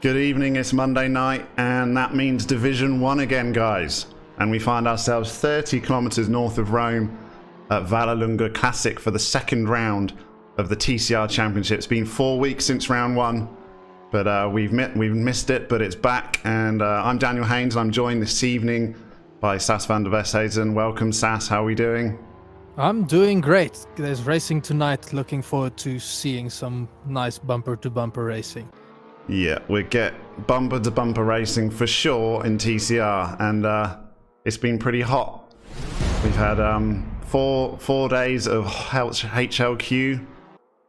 Good evening, it's Monday night, and that means Division 1 again, guys. And we find ourselves 30 kilometers north of Rome at Vallelunga Classic for the second round of the TCR Championship. It's been 4 weeks since round 1, but we've missed it, but it's back. And I'm Daniel Haynes, and I'm joined this evening by Sas van der Westhuizen. Welcome, Sas, how are we doing? I'm doing great. There's racing tonight. Looking forward to seeing some nice bumper-to-bumper racing. Yeah, we get bumper-to-bumper racing for sure in TCR, and it's been pretty hot. We've had four days of HLQ,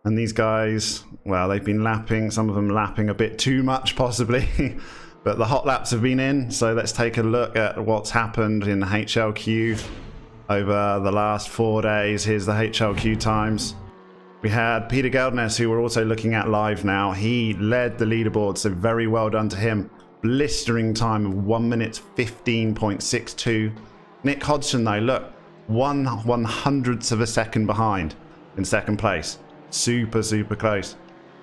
and these guys, well, they've been lapping, some of them lapping a bit too much possibly, but the hot laps have been in, so let's take a look at what's happened in HLQ over the last 4 days. Here's the HLQ times. We had Peter Geldnes, who we're also looking at live now. He led the leaderboard, so very well done to him. Blistering time of 1 minute 15.62. Nick Hodgson, though, look, 1/100th of a second behind in second place. Super close.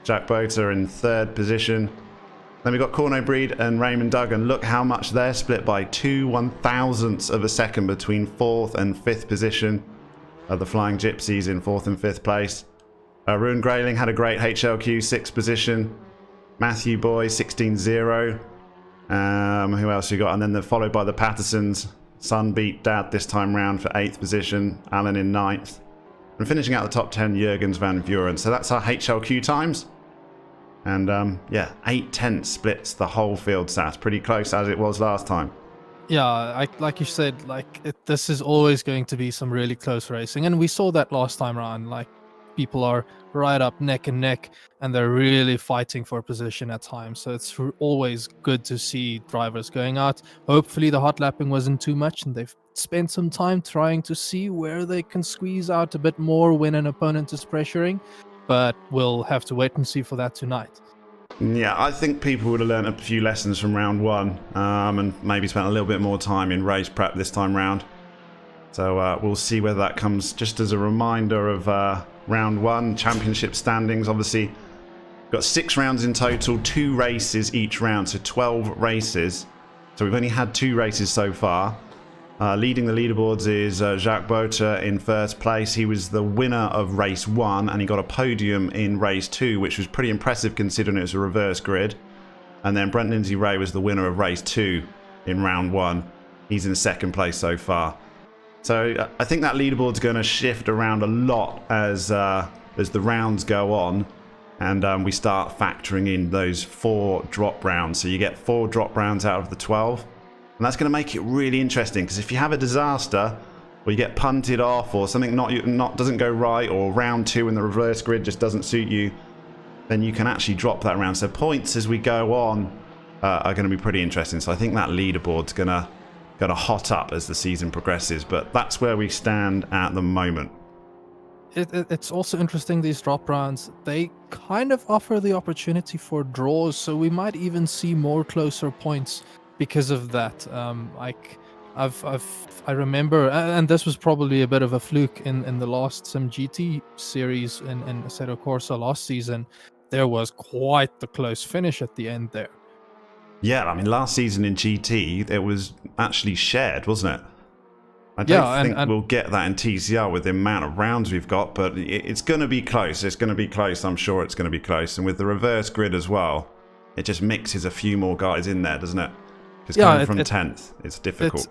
Jack Bota in third position. Then we got Corno Breed and Raymond Duggan. Look how much they're split by, 2/1000ths of a second between fourth and fifth position. The Flying Gypsies in fourth and fifth place. Ruin Grayling had a great HLQ, sixth position. Matthew Boy, 16-0. Who else you got? And then they're followed by the Pattersons. Son beat Dad this time round for 8th position. Alan in 9th. And finishing out the top 10, Jurgens van Vuren. So that's our HLQ times. And yeah, 8/10 splits the whole field, Sats. Pretty close as it was last time. Yeah, like you said, this is always going to be some really close racing. And we saw that last time around. People are right up neck and neck, and they're really fighting for position at times. So it's always good to see drivers going out. Hopefully the hot lapping wasn't too much, and they've spent some time trying to see where they can squeeze out a bit more when an opponent is pressuring. But we'll have to wait and see for that tonight. Yeah, I think people would have learned a few lessons from round 1, and maybe spent a little bit more time in race prep this time round. So we'll see whether that comes. Just as a reminder of round 1 championship standings. Obviously, got 6 rounds in total, 2 races each round, so 12 races. So we've only had 2 races so far. Leading the leaderboards is Jacques Bota in first place. He was the winner of race 1, and he got a podium in race 2, which was pretty impressive considering it was a reverse grid. And then Brent Lindsay Ray was the winner of race 2 in round 1. He's in second place so far. So I think that leaderboard's going to shift around a lot as the rounds go on, and we start factoring in those 4 drop rounds. So you get 4 drop rounds out of the 12, and that's going to make it really interesting. Because if you have a disaster, or you get punted off, or something doesn't go right, or round 2 in the reverse grid just doesn't suit you, then you can actually drop that round. So points as we go on are going to be pretty interesting. So I think that leaderboard's going to hot up as the season progresses, but that's where we stand at the moment. It's also interesting, these drop rounds, they kind of offer the opportunity for draws, so we might even see more closer points because of that. I remember, and this was probably a bit of a fluke in the last SimGT series in Assetto Corsa last season. There was quite the close finish at the end there. Yeah, I mean, last season in GT, it was actually shared, wasn't it? I don't think we'll get that in TCR with the amount of rounds we've got, but it's going to be close. It's going to be close. I'm sure it's going to be close. And with the reverse grid as well, it just mixes a few more guys in there, doesn't it? Because coming from 10th, it's difficult.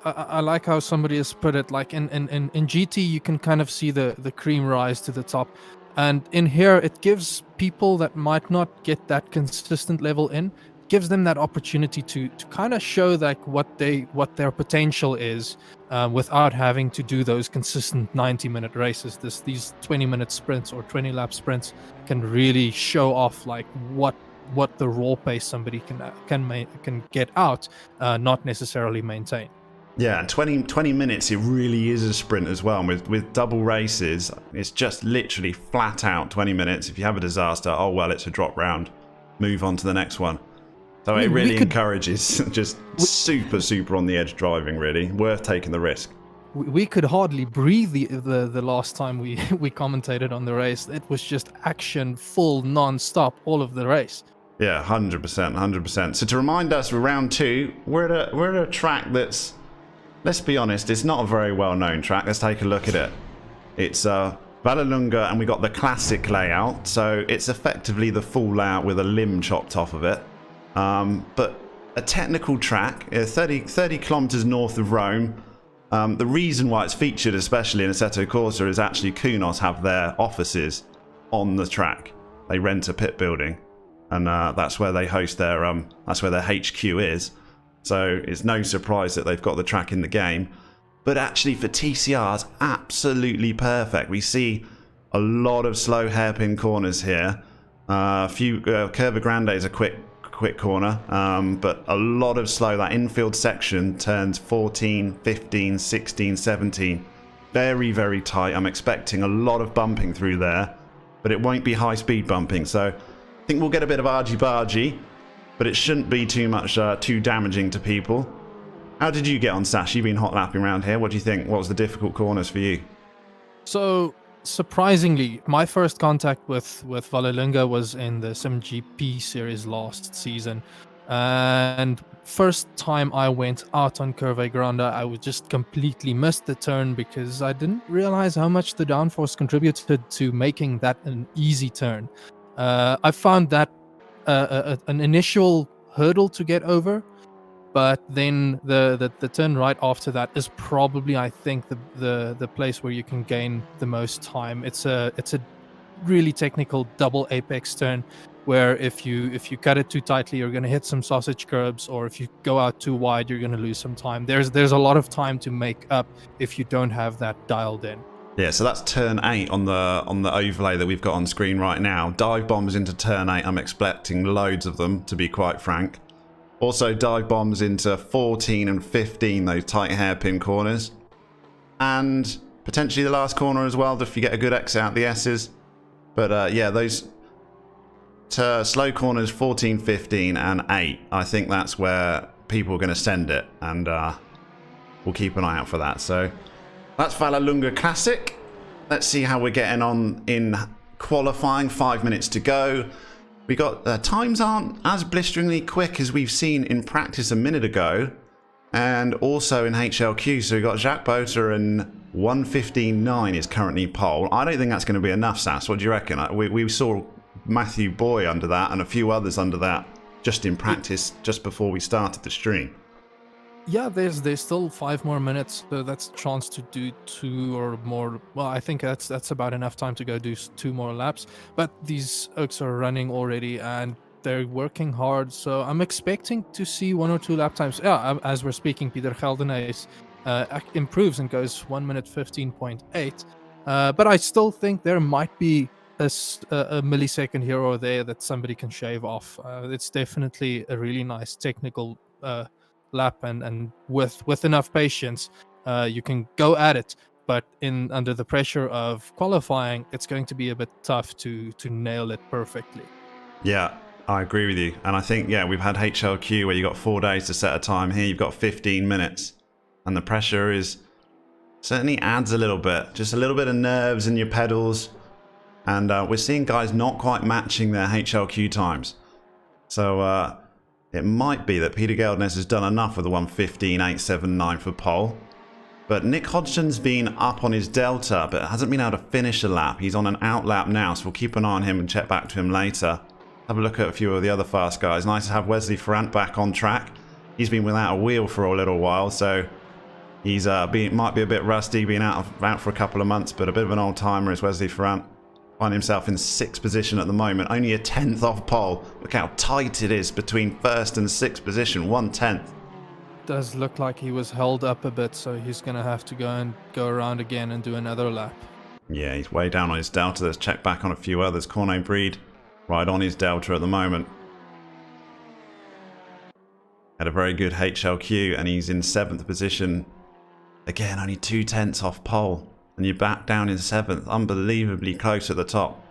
I like how somebody has put it. Like in GT, you can kind of see the cream rise to the top. And in here, it gives people that might not get that consistent level in, gives them that opportunity to kind of show what their potential is, without having to do those consistent 90-minute races. These 20-minute sprints or 20-lap sprints can really show off what the raw pace somebody can get out, not necessarily maintain. Yeah, 20 minutes, it really is a sprint as well. And with double races, it's just literally flat out 20 minutes. If you have a disaster, oh well, it's a drop round. Move on to the next one. So it really encourages just super on the edge driving, really. Worth taking the risk. We could hardly breathe the last time we commentated on the race. It was just action, full, non-stop, all of the race. Yeah, 100%, 100%. So to remind us, for round 2, we're at a track that's, let's be honest, it's not a very well-known track. Let's take a look at it. It's Vallelunga, and we got the classic layout, so it's effectively the full layout with a limb chopped off of it. But a technical track, 30 kilometers north of Rome. The reason why it's featured, especially in Assetto Corsa, is actually Kunos have their offices on the track. They rent a pit building, and that's where they host their that's where their HQ is. So it's no surprise that they've got the track in the game. But actually for TCRs, absolutely perfect. We see a lot of slow hairpin corners here. A few Curva Grande is a quick corner, but a lot of slow. That infield section turns 14, 15, 16, 17. Very, very tight. I'm expecting a lot of bumping through there, but it won't be high speed bumping. So I think we'll get a bit of argy-bargy, but it shouldn't be too much, too damaging to people. How did you get on, Sash? You've been hot lapping around here. What do you think? What was the difficult corners for you? So, surprisingly, my first contact with Vallelunga was in the simGP series last season. And first time I went out on Curva Grande, I would just completely missed the turn because I didn't realize how much the downforce contributed to making that an easy turn. I found that an initial hurdle to get over, but then the turn right after that is probably, I think, the place where you can gain the most time. It's a really technical double apex turn where if you cut it too tightly, you're going to hit some sausage curbs, or if you go out too wide, you're going to lose some time. There's a lot of time to make up if you don't have that dialed in. Yeah, so that's turn 8 on the overlay that we've got on screen right now. Dive bombs into turn 8. I'm expecting loads of them, to be quite frank. Also dive bombs into 14 and 15, those tight hairpin corners. And potentially the last corner as well, if you get a good exit out the S's. But yeah, those slow corners 14, 15 and 8, I think that's where people are going to send it. And we'll keep an eye out for that. So that's Vallelunga Classic. Let's see how we're getting on in qualifying. 5 minutes to go. We got times aren't as blisteringly quick as we've seen in practice a minute ago, and also in HLQ. So we got Jacques Boter and 1:15.9 is currently pole. I don't think that's going to be enough, Sass. What do you reckon? We saw Matthew Boy under that and a few others under that just in practice just before we started the stream. Yeah, there's still 5 more minutes, so that's a chance to do 2 or more. Well, I think that's about enough time to go do 2 more laps. But these Oaks are running already, and they're working hard, so I'm expecting to see 1 or 2 lap times. Yeah, as we're speaking, Peter Geldenhuys improves and goes 1 minute 15.8. But I still think there might be a millisecond here or there that somebody can shave off. It's definitely a really nice technical lap, and with enough patience you can go at it, but under the pressure of qualifying, it's going to be a bit tough to nail it perfectly. Yeah, I agree with you. And I think, yeah, we've had HLQ where you got 4 days to set a time. Here you've got 15 minutes, and the pressure is certainly adds a little bit, just a little bit of nerves in your pedals. And we're seeing guys not quite matching their HLQ times. So it might be that Peter Geldenhuys has done enough with the 1:15.879 for pole. But Nick Hodgson's been up on his delta, but hasn't been able to finish a lap. He's on an out lap now, so we'll keep an eye on him and check back to him later. Have a look at a few of the other fast guys. Nice to have Wesley Ferrant back on track. He's been without a wheel for a little while, so he's might be a bit rusty, being out for a couple of months, but a bit of an old timer is Wesley Ferrant. Find himself in 6th position at the moment, only a 10th off pole. Look how tight it is between 1st and 6th position, 1/10. Does look like he was held up a bit, so he's gonna have to go around again and do another lap. Yeah, he's way down on his delta. Let's check back on a few others. Corne Breed right on his delta at the moment. Had a very good HLQ, and he's in 7th position. Again, only 2/10 off pole. And you're back down in 7th. Unbelievably close at the top.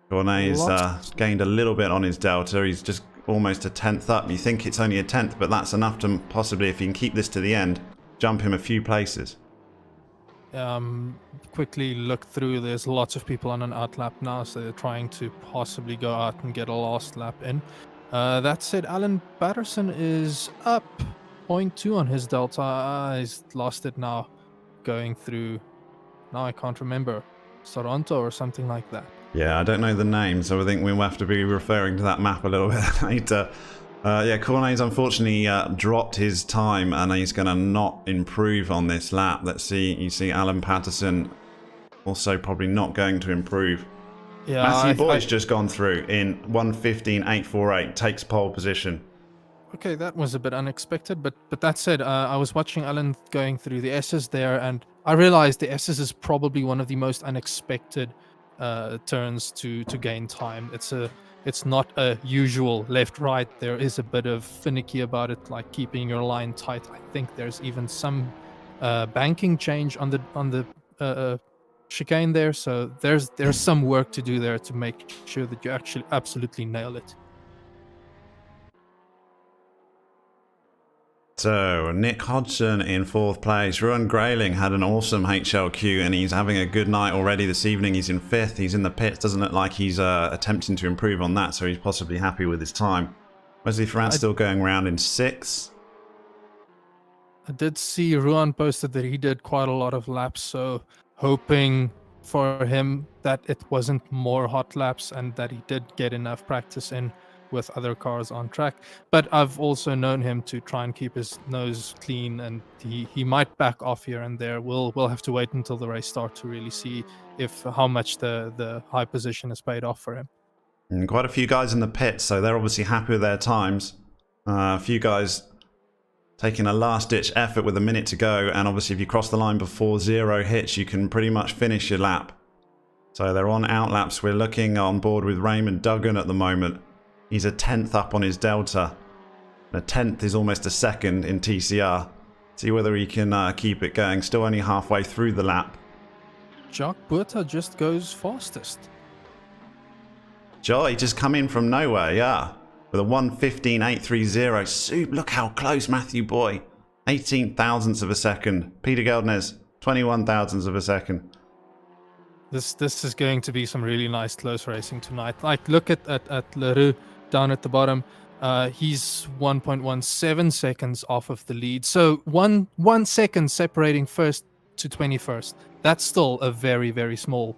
Corne's gained a little bit on his delta. He's just almost a 10th up. You think it's only a 10th, but that's enough to possibly, if he can keep this to the end, jump him a few places. quickly looked through. There's lots of people on an out lap now, so they're trying to possibly go out and get a last lap in. That said, Alan Patterson is up 0.2 on his delta. He's lost it now, going through. Now I can't remember, Toronto or something like that. Yeah, I don't know the name, so I think we'll have to be referring to that map a little bit later. Yeah, Cornet's unfortunately dropped his time, and he's going to not improve on this lap. Let's see. You see Alan Patterson also probably not going to improve. Yeah, Matthew Boy's just gone through in 1:15.848, takes pole position. Okay, that was a bit unexpected, but that said, I was watching Alan going through the S's there, and I realized the S's is probably one of the most unexpected turns to gain time. It's not a usual left-right. There is a bit of finicky about it, like keeping your line tight. I think there's even some banking change on the chicane there, so there's some work to do there to make sure that you actually absolutely nail it. So, Nick Hodgson in 4th place. Ruan Grayling had an awesome HLQ, and he's having a good night already this evening. He's in 5th. He's in the pits. Doesn't look like he's attempting to improve on that, so he's possibly happy with his time. Wesley Ferrand still going around in 6th. I did see Ruan posted that he did quite a lot of laps, so hoping for him that it wasn't more hot laps and that he did get enough practice in with other cars on track. But I've also known him to try and keep his nose clean, and he might back off here and there. We'll have to wait until the race starts to really see how much the high position has paid off for him. And quite a few guys in the pits, so they're obviously happy with their times. A few guys taking a last-ditch effort with a minute to go, and obviously if you cross the line before 0 hits, you can pretty much finish your lap. So they're on out laps. We're looking on board with Raymond Duggan at the moment. He's a 10th up on his delta. A 10th is almost a second in TCR. See whether he can keep it going. Still only halfway through the lap. Jacques Buerta just goes fastest. Jolly just come in from nowhere, yeah. With a 1:15.830. Soup, look how close Matthew Boy. 18 thousandths of a second. Peter Geldnes, 21 thousandths of a second. This is going to be some really nice close racing tonight. Like, look at Leroux down at the bottom. He's 1.17 seconds off of the lead. So one second separating first to 21st. That's still a very, very small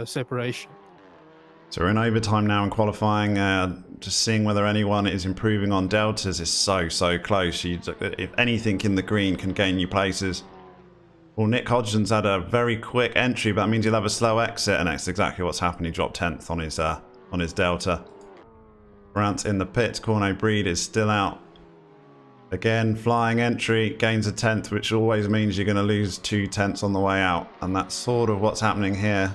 separation. So we're in overtime now in qualifying. Just seeing whether anyone is improving on deltas is so close. If anything in the green can gain you places. Well, Nick Hodgson's had a very quick entry, but that means he'll have a slow exit, and that's exactly what's happened. He dropped 10th on his delta. Brant in the pits. Corno Breed is still out. Again, flying entry, gains a 10th, which always means you're going to lose 2 tenths on the way out, and that's sort of what's happening here.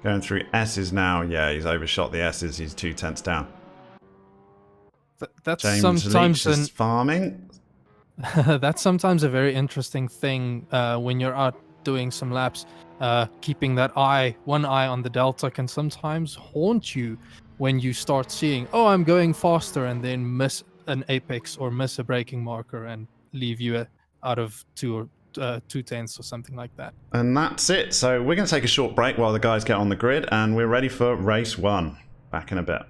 Going through S's now. Yeah, he's overshot the S's. He's 2 tenths down. That's James sometimes Leach is farming. That's sometimes a very interesting thing when you're out doing some laps. Keeping that one eye on the delta can sometimes haunt you when you start seeing, oh, I'm going faster, and then miss an apex or miss a braking marker and leave you out of 2 tenths or something like that. And that's it. So we're going to take a short break while the guys get on the grid, and we're ready for race 1. Back in a bit.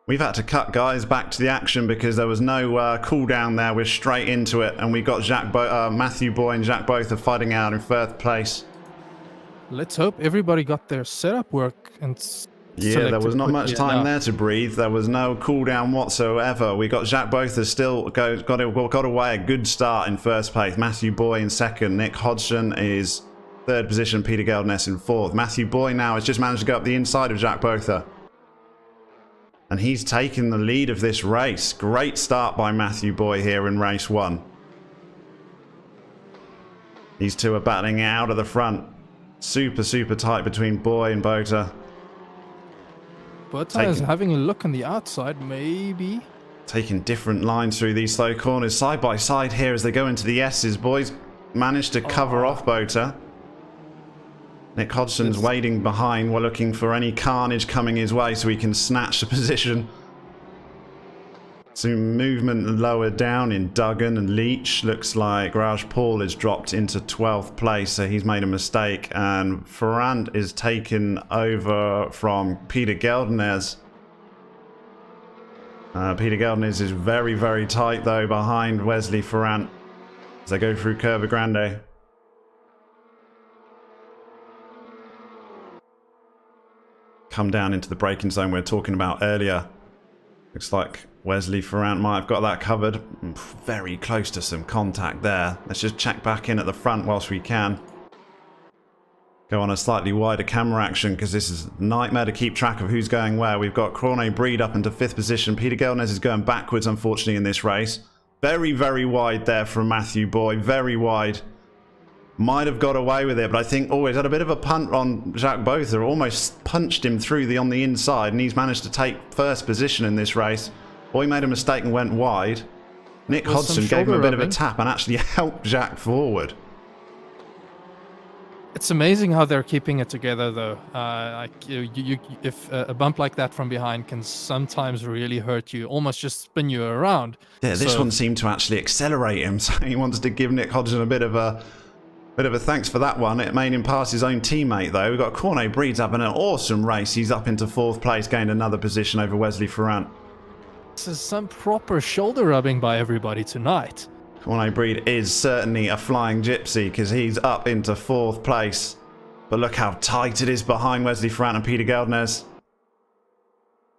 We've had to cut guys back to the action because there was no cooldown there. We're straight into it, and we got Matthew Boy and Jacques both are fighting out in 3rd place. Let's hope everybody got their setup work and yeah, there was not much time there to breathe. There was no cooldown whatsoever. We got Jacques Botha still got away a good start in 1st place. Matthew Boy in 2nd. Nick Hodgson is 3rd position. Peter Geldnes in 4th. Matthew Boy now has just managed to go up the inside of Jacques Botha. And he's taken the lead of this race. Great start by Matthew Boy here in race 1. These two are battling it out of the front. Super, super tight between Boy and Bota. Bota is having a look on the outside, maybe. Taking different lines through these slow corners, side by side here as they go into the S's. Boy's managed to cover off Bota. Nick Hodgson's waiting behind. We're looking for any carnage coming his way so he can snatch the position. Some movement lower down in Duggan and Leach. Looks like Raj Paul has dropped into 12th place, so he's made a mistake. And Ferrand is taken over from Peter Geldenez. Peter Geldenez is very, very tight, though, behind Wesley Ferrand as they go through Curva Grande. Come down into the braking zone we were talking about earlier. Looks like Wesley Ferrand might have got that covered. Very close to some contact there. Let's just check back in at the front whilst we can. Go on a slightly wider camera action because this is a nightmare to keep track of who's going where. We've got Corne Breed up into 5th position. Peter Geldenez is going backwards, unfortunately, in this race. Very, very wide there from Matthew Boy. Very wide. Might have got away with it, but I think he's had a bit of a punt on Jacques Botha. Almost punched him through on the inside, and he's managed to take 1st position in this race. Boy made a mistake and went wide. Nick Hodgson gave him a bit of a tap and actually helped Jacques forward. It's amazing how they're keeping it together, though. If a bump like that from behind can sometimes really hurt you, almost just spin you around. Yeah, this one seemed to actually accelerate him, so he wants to give Nick Hodgson a bit of a thanks for that one. It made him pass his own teammate, though. We've got Corne Breed's having an awesome race. He's up into 4th place, gained another position over Wesley Ferrand. This is some proper shoulder rubbing by everybody tonight. Corne Breed is certainly a flying gypsy because he's up into 4th place. But look how tight it is behind Wesley Ferrand and Peter Geldenez.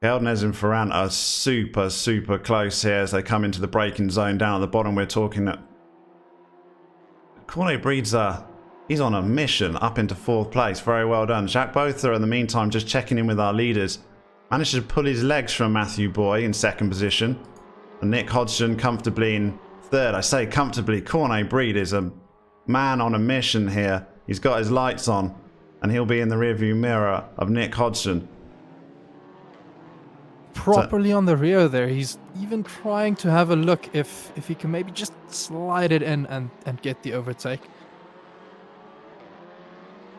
Geldenez and Ferrand are super, super close here as they come into the braking zone down at the bottom. We're talking at Corne Breed's he's on a mission up into 4th place. Very well done. Jacques Botha, in the meantime, just checking in with our leaders. Managed to pull his legs from Matthew Boy in 2nd position. And Nick Hodgson comfortably in 3rd. I say comfortably. Corne Breed is a man on a mission here. He's got his lights on. And he'll be in the rearview mirror of Nick Hodgson. Properly on the rear there. He's even trying to have a look if he can maybe just slide it in and get the overtake.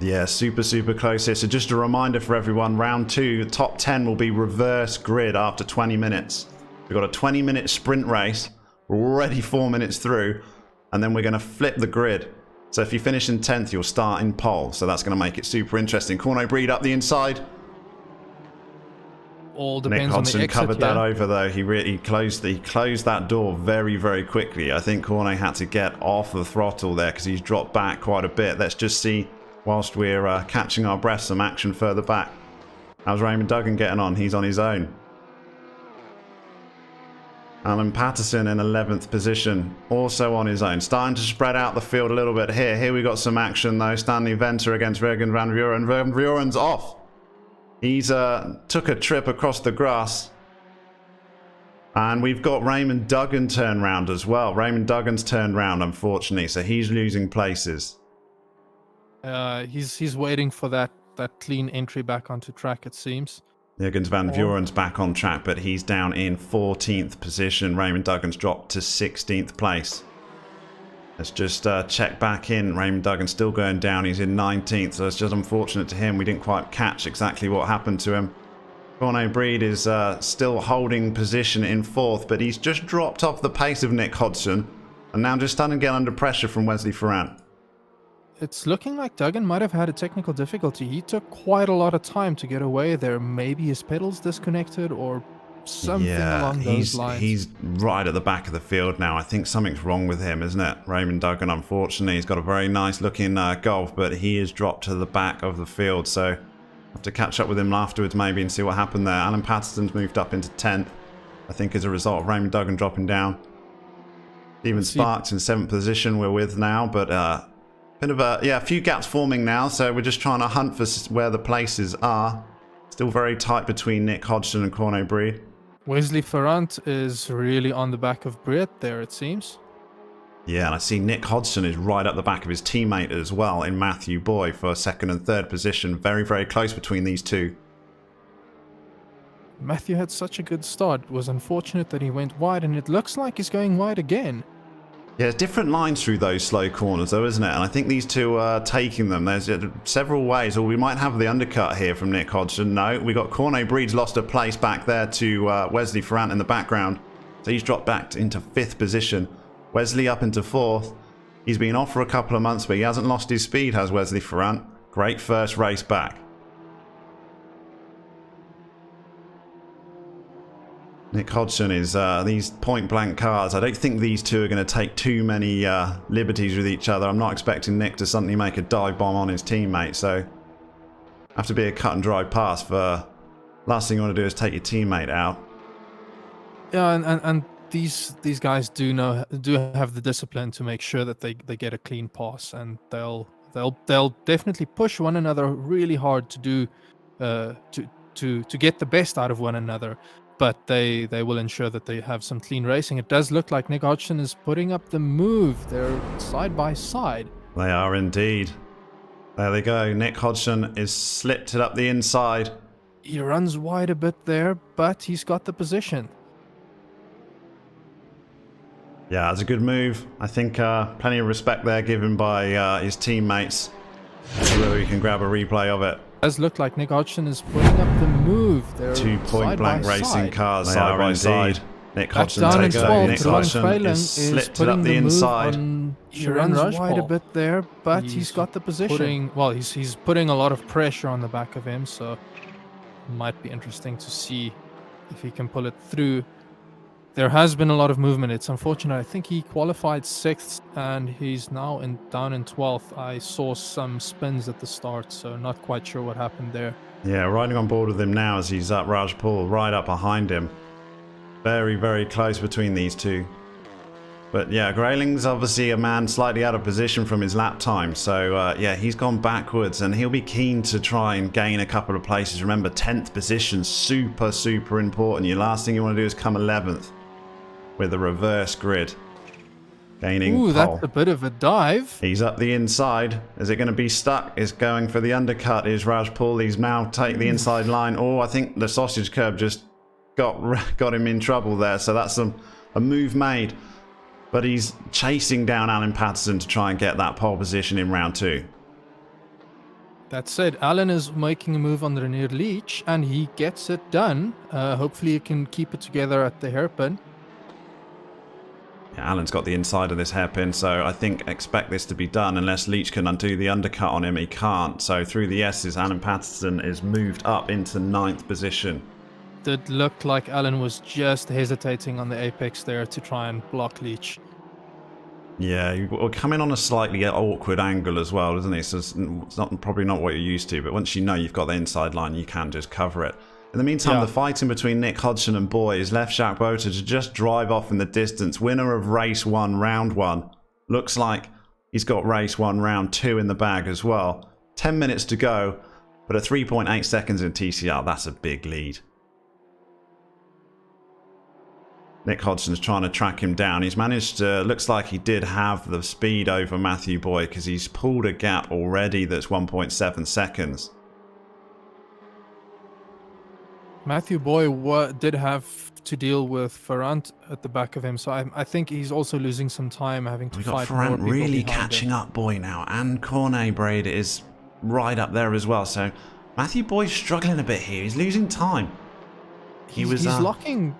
Yeah, super, super close here. So just a reminder for everyone, round 2, the top 10 will be reverse grid after 20 minutes. We've got a 20-minute sprint race. We're already 4 minutes through. And then we're going to flip the grid. So if you finish in 10th, you'll start in pole. So that's going to make it super interesting. Corne Breed up the inside. All depends Nick on Hodgson the exit, covered that over, though. He closed that door very, very quickly. I think Corne had to get off the throttle there because he's dropped back quite a bit. Let's just see, whilst we're catching our breath, some action further back. How's Raymond Duggan getting on? He's on his own. Alan Patterson in 11th position, also on his own. Starting to spread out the field a little bit here. Here we got some action, though. Stanley Venter against Regan van Vuren. Van Vuren's off. He's took a trip across the grass. And we've got Raymond Duggan turned round as well. Raymond Duggan's turned round, unfortunately, so he's losing places. He's waiting for that clean entry back onto track, it seems. Jurgens van Vuren's back on track, but he's down in 14th position. Raymond Duggan's dropped to 16th place. Let's just check back in. Raymond Duggan's still going down. He's in 19th, so it's just unfortunate to him. We didn't quite catch exactly what happened to him. Corne Breed is still holding position in 4th, but he's just dropped off the pace of Nick Hodgson, and now just starting to get under pressure from Wesley Ferrand. It's looking like Duggan might have had a technical difficulty. He took quite a lot of time to get away there. Maybe his pedals disconnected or something along those lines. He's right at the back of the field now. I think something's wrong with him, isn't it? Raymond Duggan, unfortunately, he's got a very nice looking Golf, but he is dropped to the back of the field. So I'll have to catch up with him afterwards maybe and see what happened there. Alan Patterson's moved up into 10th, I think, as a result of Raymond Duggan dropping down. Stephen Sparks in 7th position we're with now, but bit of a few gaps forming now, so we're just trying to hunt for where the places are. Still very tight between Nick Hodgson and Corne Breed. Wesley Ferrand is really on the back of Brett there, it seems. Yeah, and I see Nick Hodgson is right up the back of his teammate as well in Matthew Boy for second and third position. Very, very close between these two. Matthew had such a good start. It was unfortunate that he went wide, and it looks like he's going wide again. Yeah, there's different lines through those slow corners though, isn't it? And I think these two are taking them. There's several ways. Or we might have the undercut here from Nick Hodgson. No, we got Cornet Breed's lost a place back there to Wesley Ferrant in the background. So he's dropped back into 5th position. Wesley up into 4th. He's been off for a couple of months, but he hasn't lost his speed, has Wesley Ferrant. Great first race back. Nick Hodgson is these point-blank cars. I don't think these two are going to take too many liberties with each other. I'm not expecting Nick to suddenly make a dive bomb on his teammate, so have to be a cut-and-dry pass. For last thing you want to do is take your teammate out. Yeah, and these guys do have the discipline to make sure that they get a clean pass, and they'll definitely push one another really hard to do to get the best out of one another. But they will ensure that they have some clean racing. It does look like Nick Hodgson is putting up the move. They're side by side. They are indeed. There they go. Nick Hodgson is slipped it up the inside. He runs wide a bit there, but he's got the position. Yeah, it's a good move. I think plenty of respect there given by his teammates. See whether we can grab a replay of it. It does look like Nick Hodgson is putting up the move. They're 2 point-blank racing cars they side by side. Nick Hodgson takes it. Nick Hodgson is slipped it up the inside. He runs wide a bit there, but he's got the position. He's putting a lot of pressure on the back of him, so it might be interesting to see if he can pull it through. There has been a lot of movement. It's unfortunate. I think he qualified 6th, and he's now down in 12th. I saw some spins at the start, so not quite sure what happened there. Yeah, riding on board with him now as he's up Raj Paul, right up behind him. Very, very close between these two. But yeah, Grayling's obviously a man slightly out of position from his lap time. So yeah, he's gone backwards and he'll be keen to try and gain a couple of places. Remember, 10th position, super, super important. Your last thing you want to do is come 11th with a reverse grid. Gaining pole. That's a bit of a dive. He's up the inside. Is it going to be stuck? Is going for the undercut. Is Raj Paul. He's now take the inside line. Oh, I think the sausage curb just got him in trouble there. So that's a move made. But he's chasing down Alan Patterson to try and get that pole position in round 2. That said, Alan is making a move on the near leech, and he gets it done. Hopefully he can keep it together at the hairpin. Yeah, Alan's got the inside of this hairpin, so I think expect this to be done unless Leach can undo the undercut on him. He can't. So through the S's, Alan Patterson is moved up into 9th position. It looked like Alan was just hesitating on the apex there to try and block Leach. Yeah, you're coming on a slightly awkward angle as well, isn't it? So it's probably not what you're used to, but once you know you've got the inside line, you can just cover it. In the meantime, the fighting between Nick Hodgson and Boy has left Jacques Bota to just drive off in the distance. Winner of race 1, round 1. Looks like he's got race 1, round 2 in the bag as well. 10 minutes to go, but at 3.8 seconds in TCR, that's a big lead. Nick Hodgson's trying to track him down. He's managed to, looks like he did have the speed over Matthew Boy because he's pulled a gap already that's 1.7 seconds. Matthew Boy did have to deal with Ferrant at the back of him, so I think he's also losing some time having to fight more people. We've got Ferrant really catching up Boy now, and Cornet Braid is right up there as well, so Matthew Boy's struggling a bit here. He's losing time. He's locking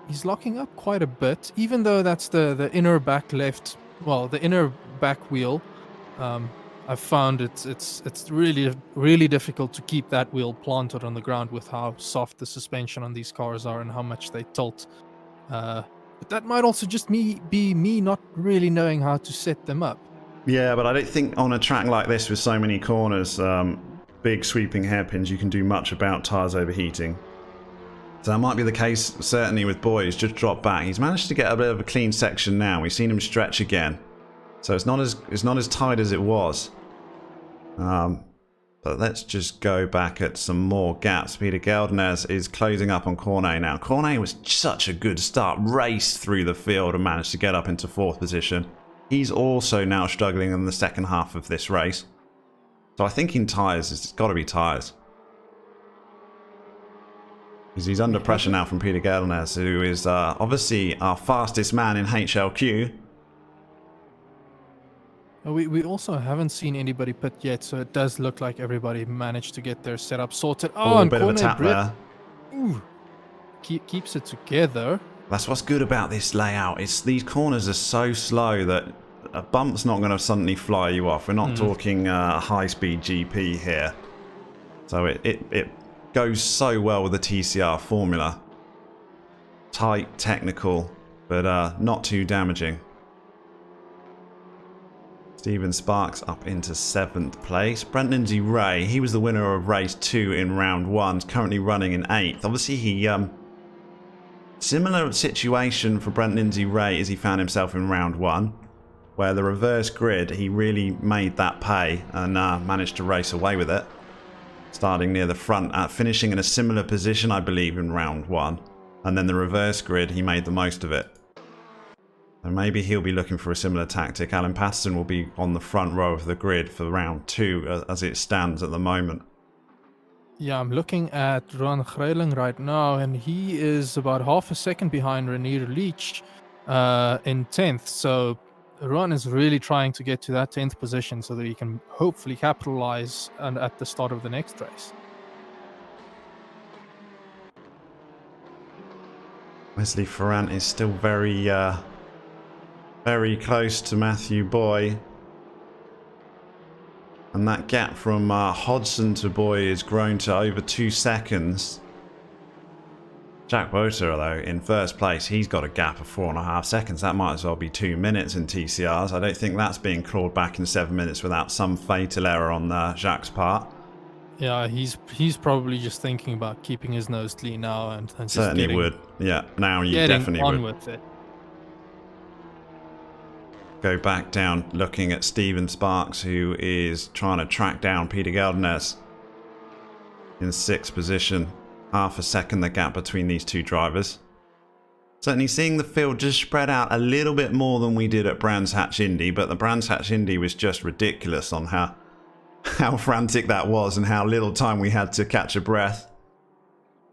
up quite a bit, even though that's the inner back left, well, the inner back wheel. I've found it's really difficult to keep that wheel planted on the ground with how soft the suspension on these cars are and how much they tilt. But that might also just be me not really knowing how to set them up. Yeah, but I don't think on a track like this with so many corners, big sweeping hairpins, you can do much about tyres overheating. So that might be the case, certainly with Boy. He's just dropped back. He's managed to get a bit of a clean section now. We've seen him stretch again. So it's not as tight as it was. But let's just go back at some more gaps. Peter Geldeners is closing up on Cornet now. Cornet was such a good start. Raced through the field and managed to get up into 4th position. He's also now struggling in the second half of this race. So I think in tyres, it's got to be tyres. Because he's under pressure now from Peter Gelnes, who is obviously our fastest man in HLQ. We also haven't seen anybody pit yet, so it does look like everybody managed to get their setup sorted. Oh, and a bit of a tap there. Ooh, keeps it together. That's what's good about this layout. It's these corners are so slow that a bump's not going to suddenly fly you off. We're not talking high-speed GP here. So it goes so well with the TCR formula. Tight, technical, but not too damaging. Stephen Sparks up into 7th place. Brent Lindsay Ray, he was the winner of race 2 in round 1. He's currently running in 8th. Obviously, he similar situation for Brent Lindsay Ray as he found himself in round 1, where the reverse grid, he really made that pay and managed to race away with it. Starting near the front, finishing in a similar position, I believe, in round 1. And then the reverse grid, he made the most of it. And maybe he'll be looking for a similar tactic. Alan Patterson will be on the front row of the grid for round 2 as it stands at the moment. Yeah, I'm looking at Ron Greiling right now, and he is about half a second behind Renier Leach in 10th. So Ron is really trying to get to that 10th position so that he can hopefully capitalize at the start of the next race. Wesley Ferrant is still very close to Matthew Boy. And that gap from Hodgson to Boy has grown to over 2 seconds. Jack Boter, though, in first place, he's got a gap of 4.5 seconds. That might as well be 2 minutes in TCRs. I don't think that's being clawed back in 7 minutes without some fatal error on Jacques' part. Yeah, he's probably just thinking about keeping his nose clean now and just certainly would. Yeah, now you definitely on would. with it. Go back down, looking at Stephen Sparks, who is trying to track down Peter Geldernes in 6th position. Half a second the gap between these two drivers. Certainly seeing the field just spread out a little bit more than we did at Brands Hatch Indy, but the Brands Hatch Indy was just ridiculous on how frantic that was and how little time we had to catch a breath.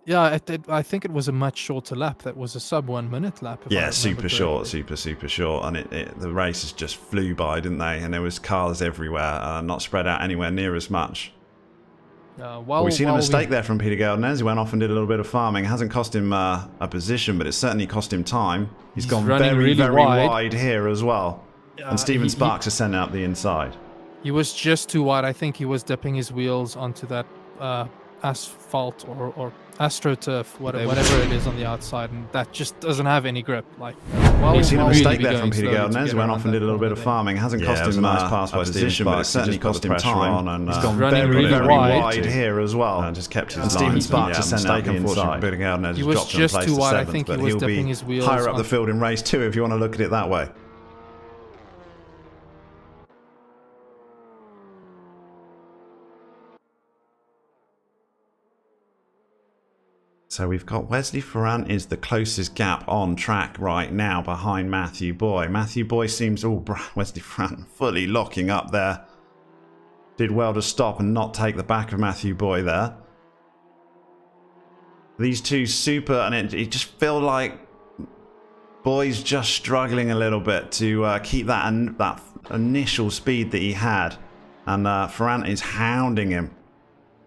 Yeah, I think it was a much shorter lap. That was a sub 1 minute lap. Yeah, super short, super short. And the races just flew by, didn't they? And there was cars everywhere, not spread out anywhere near as much. We've seen a mistake there from Peter Geldernes. He went off and did a little bit of farming. It hasn't cost him a position, but it certainly cost him time. He's gone very wide here as well. And Stephen Sparks is sending up the inside. He was just too wide. I think he was dipping his wheels onto that asphalt or astroturf, whatever it is on the outside, and that just doesn't have any grip. He's seen a mistake there from Peter Geldernes. He went off and did a little bit of farming. It hasn't cost him a nice pass by position, but it certainly cost him time. And he's gone very wide here as well. Just kept his line. Stephen Sparks has sent out the inside. Peter Geldernes he was just too wide. I think he was dipping his wheels higher up the field in race 2 if you want to look at it that way. So we've got Wesley Ferrant is the closest gap on track right now behind Matthew Boy. Matthew Boy seems, Wesley Ferrant fully locking up there. Did well to stop and not take the back of Matthew Boy there. These two super, and it just felt like Boy's just struggling a little bit to keep that initial speed that he had. And Ferrant is hounding him.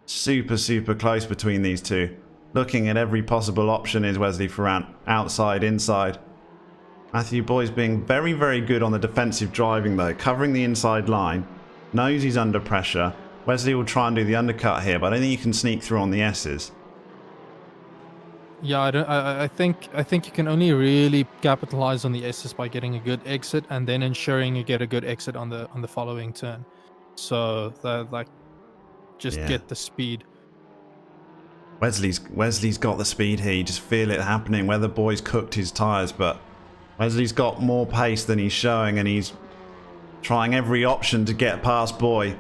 Super close between these two. Looking at every possible option is Wesley Ferrant. Outside, inside. Matthew Boy's being very good on the defensive driving though. Covering the inside line. Knows he's under pressure. Wesley will try and do the undercut here, but I don't think you can sneak through on the S's. Yeah, I think you can only really capitalize on the S's by getting a good exit and then ensuring you get a good exit on the following turn. So get the speed. Wesley's got the speed here. You just feel it happening. Whether Boy's cooked his tyres, but Wesley's got more pace than he's showing, and he's trying every option to get past Boy.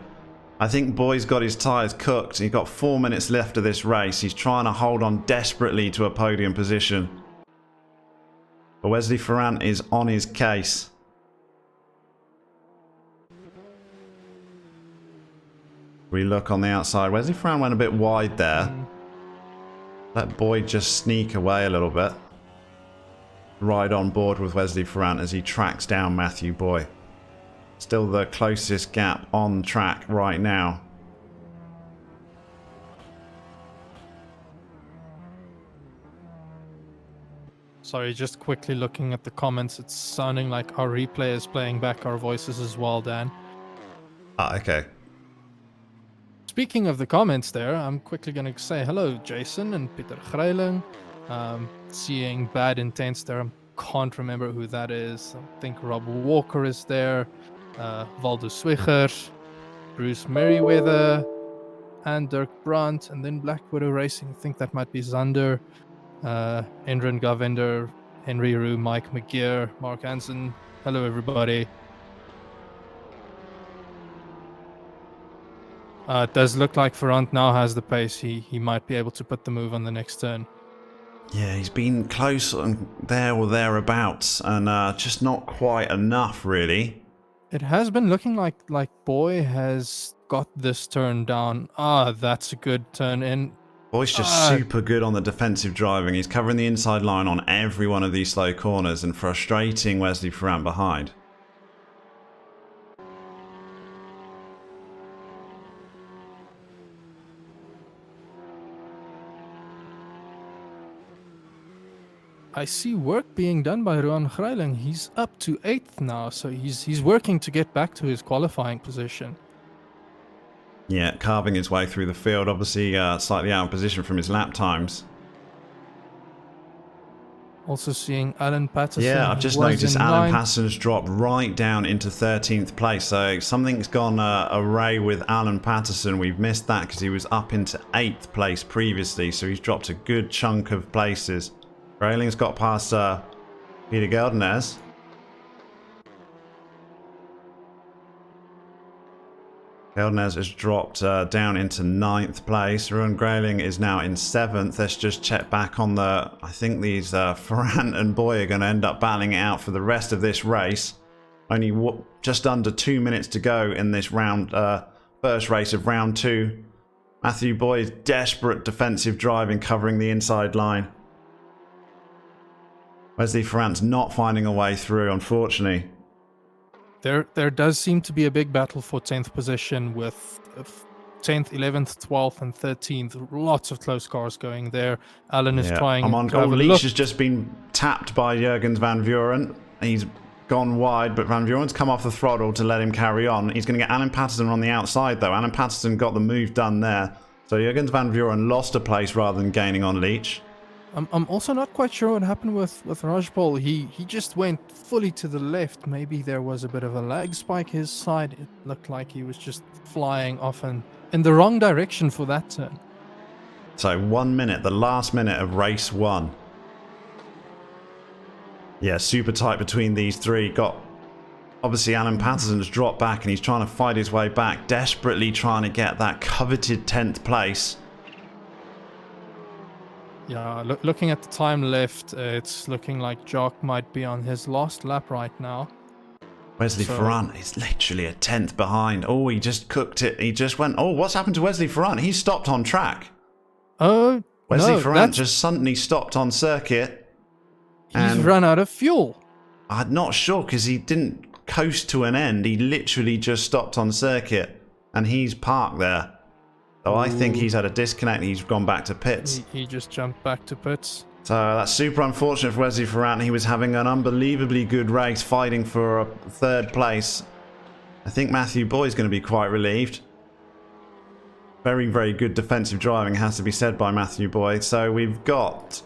I think Boy's got his tyres cooked. He's got 4 minutes left of this race. He's trying to hold on desperately to a podium position. But Wesley Ferrant is on his case. We look on the outside. Wesley Ferrand went a bit wide there. Let Boyd just sneak away a little bit. Right on board with Wesley Ferrand as he tracks down Matthew Boy. Still the closest gap on track right now. Sorry, just quickly looking at the comments, it's sounding like our replay is playing back our voices as well, Dan. Ah, okay. Speaking of the comments there, I'm quickly going to say hello, Jason and Peter Greiling. Seeing Bad Intense there, I can't remember who that is. I think Rob Walker is there, Waldo Swigger, Bruce Merriweather, and Dirk Brandt, and then Black Widow Racing. I think that might be Zander, Endrin Govender, Henry Rue, Mike McGear, Mark Hansen. Hello, everybody. It does look like Ferrand now has the pace. He might be able to put the move on the next turn. Yeah, he's been close and there or thereabouts, and just not quite enough, really. It has been looking like Boy has got this turn down. That's a good turn in. Boy's just super good on the defensive driving. He's covering the inside line on every one of these slow corners and frustrating Wesley Ferrand behind. I see work being done by Roan Greiling. He's up to 8th now, so he's working to get back to his qualifying position. Yeah, carving his way through the field, obviously slightly out of position from his lap times. Also seeing Alan Patterson. Yeah, I've just noticed Alan Patterson's dropped right down into 13th place, so something's gone awry with Alan Patterson. We've missed that because he was up into 8th place previously, so he's dropped a good chunk of places. Grayling's got past Peter Geldenez. Geldenez has dropped down into 9th place. Ruan Grayling is now in 7th. Let's just check back on the... I think these Ferrand and Boy are going to end up battling it out for the rest of this race. Only just under 2 minutes to go in this round, first race of round 2. Matthew Boy's desperate defensive driving covering the inside line. Wesley Ferrand's not finding a way through, unfortunately. There does seem to be a big battle for 10th position with 10th, 11th, 12th, and 13th. Lots of close cars going there. Alan is trying to have a Leach look. has just been tapped by Jurgens van Vuren. He's gone wide, but Van Vuren's come off the throttle to let him carry on. He's going to get Alan Patterson on the outside, though. Alan Patterson got the move done there. So Jurgens van Vuren lost a place rather than gaining on Leach. I'm also not quite sure what happened with Rajpal. He just went fully to the left. Maybe there was a bit of a lag spike his side. It looked like he was just flying off in the wrong direction for that turn. So 1 minute, the last minute of race 1. Yeah, super tight between these three. Got obviously Alan Patterson's dropped back and he's trying to fight his way back, desperately trying to get that coveted 10th place. Yeah, looking at the time left, it's looking like Jock might be on his last lap right now. Wesley Ferrand is literally a 10th behind. Oh, he just cooked it. He just went, oh, what's happened to Wesley Ferrand? He's stopped on track. Oh, Wesley Ferrand just suddenly stopped on circuit. He's run out of fuel. I'm not sure because he didn't coast to an end. He literally just stopped on circuit and he's parked there. So I think he's had a disconnect and he's gone back to pits. He just jumped back to pits. So that's super unfortunate for Wesley Ferrand. He was having an unbelievably good race, fighting for a 3rd place. I think Matthew Boy is going to be quite relieved. Very, very good defensive driving, has to be said, by Matthew Boy. So we've got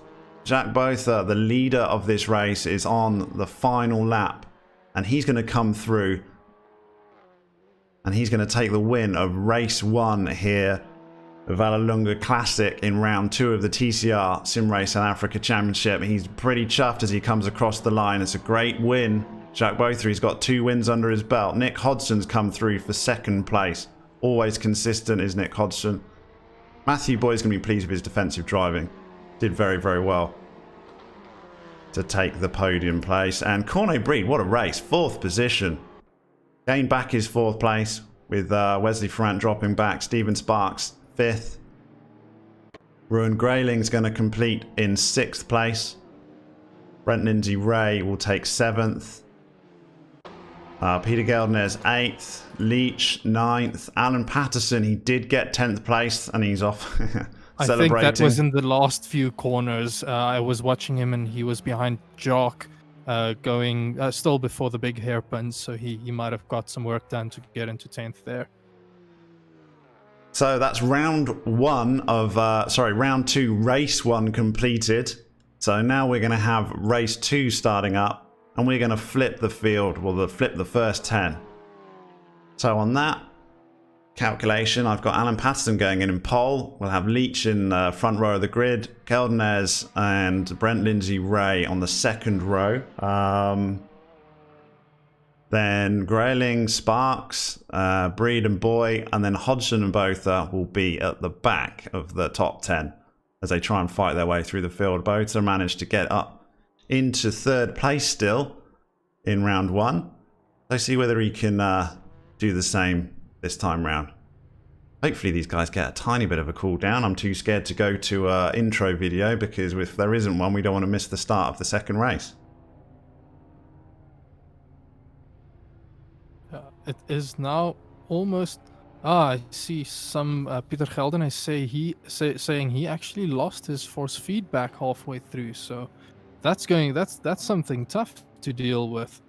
Jack Botha, the leader of this race, is on the final lap. And he's going to come through. And he's going to take the win of race 1 here, the Vallelunga Classic, in round 2 of the TCR Sim Race South Africa Championship. He's pretty chuffed as he comes across the line. It's a great win. Jack Botha, he's got 2 wins under his belt. Nick Hodgson's come through for 2nd place. Always consistent is Nick Hodgson. Matthew Boy's going to be pleased with his defensive driving. Did very, very well to take the podium place. And Cornet Breed, what a race. 4th position. Gained back his 4th place. with Wesley Ferrant dropping back. Stephen Sparks 5th. Ruin Grayling's going to complete in 6th place. Brent Lindsay Ray will take 7th. Peter Geldner's 8th. Leach 9th. Alan Patterson, he did get 10th place and he's off I celebrating. think that was in the last few corners. I was watching him and he was behind Jock, going still before the big hairpins, so he might have got some work done to get into 10th there. So that's round 2, race 1 completed. So now we're going to have race 2 starting up, and we're going to flip the field, well, flip the first 10. So on that calculation, I've got Alan Patterson going in pole. We'll have Leach in the front row of the grid, Keldenez and Brent Lindsay Ray on the second row. Then Grayling, Sparks, Breed and Boy, and then Hodgson and Botha will be at the back of the top 10 as they try and fight their way through the field. Botha managed to get up into 3rd place still in round 1. Let's see whether he can do the same this time round. Hopefully these guys get a tiny bit of a cool down. I'm too scared to go to an intro video because if there isn't one, we don't want to miss the start of the second race. It is now almost. I see some Peter Gelden saying he actually lost his force feedback halfway through. So that's something tough to deal with.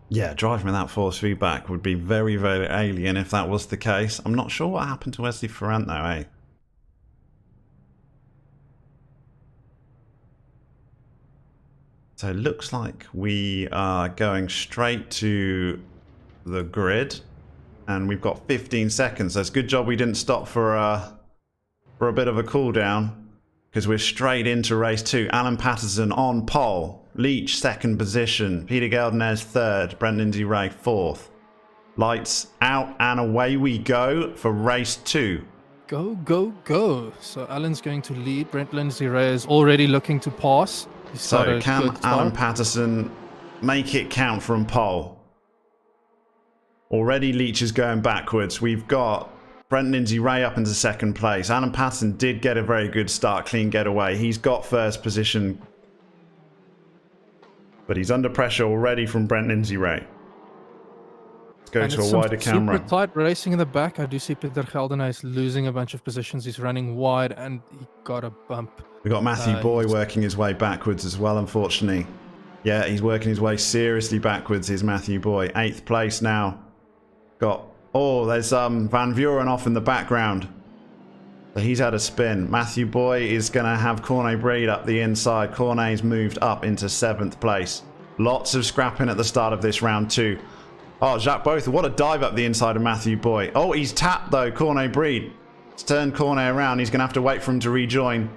Yeah, driving without force feedback would be very, very alien if that was the case. I'm not sure what happened to Wesley Ferrant though, eh? So it looks like we are going straight to the grid, and we've got 15 seconds. So it's a good job we didn't stop for a bit of a cooldown, because we're straight into race 2. Alan Patterson on pole, Leach 2nd position, Peter Geldenez 3rd, Brent Lindsay Ray 4th. Lights out and away we go for race 2. Go, go, go. So Alan's going to lead. Brent Lindsay Ray is already looking to pass. So can Alan Patterson make it count from pole? Already Leach is going backwards. We've got Brent Lindsay Ray up into 2nd place. Alan Patterson did get a very good start, clean getaway. He's got 1st position, but he's under pressure already from Brent Lindsay Ray. Let's go to a wider camera. Super tight racing in the back. I do see Peter Gelden is losing a bunch of positions. He's running wide and he got a bump. We got Matthew Boy working his way backwards as well, unfortunately. Yeah, he's working his way seriously backwards, is Matthew Boy. 8th place now. Got, oh, there's Van Vuren off in the background. So he's had a spin. Matthew Boy is going to have Cornet Breed up the inside. Cornet's moved up into 7th place. Lots of scrapping at the start of this round 2. Oh, Jacques Botha, what a dive up the inside of Matthew Boy. Oh, he's tapped though, Cornet Breed. It's turned Cornet around. He's going to have to wait for him to rejoin.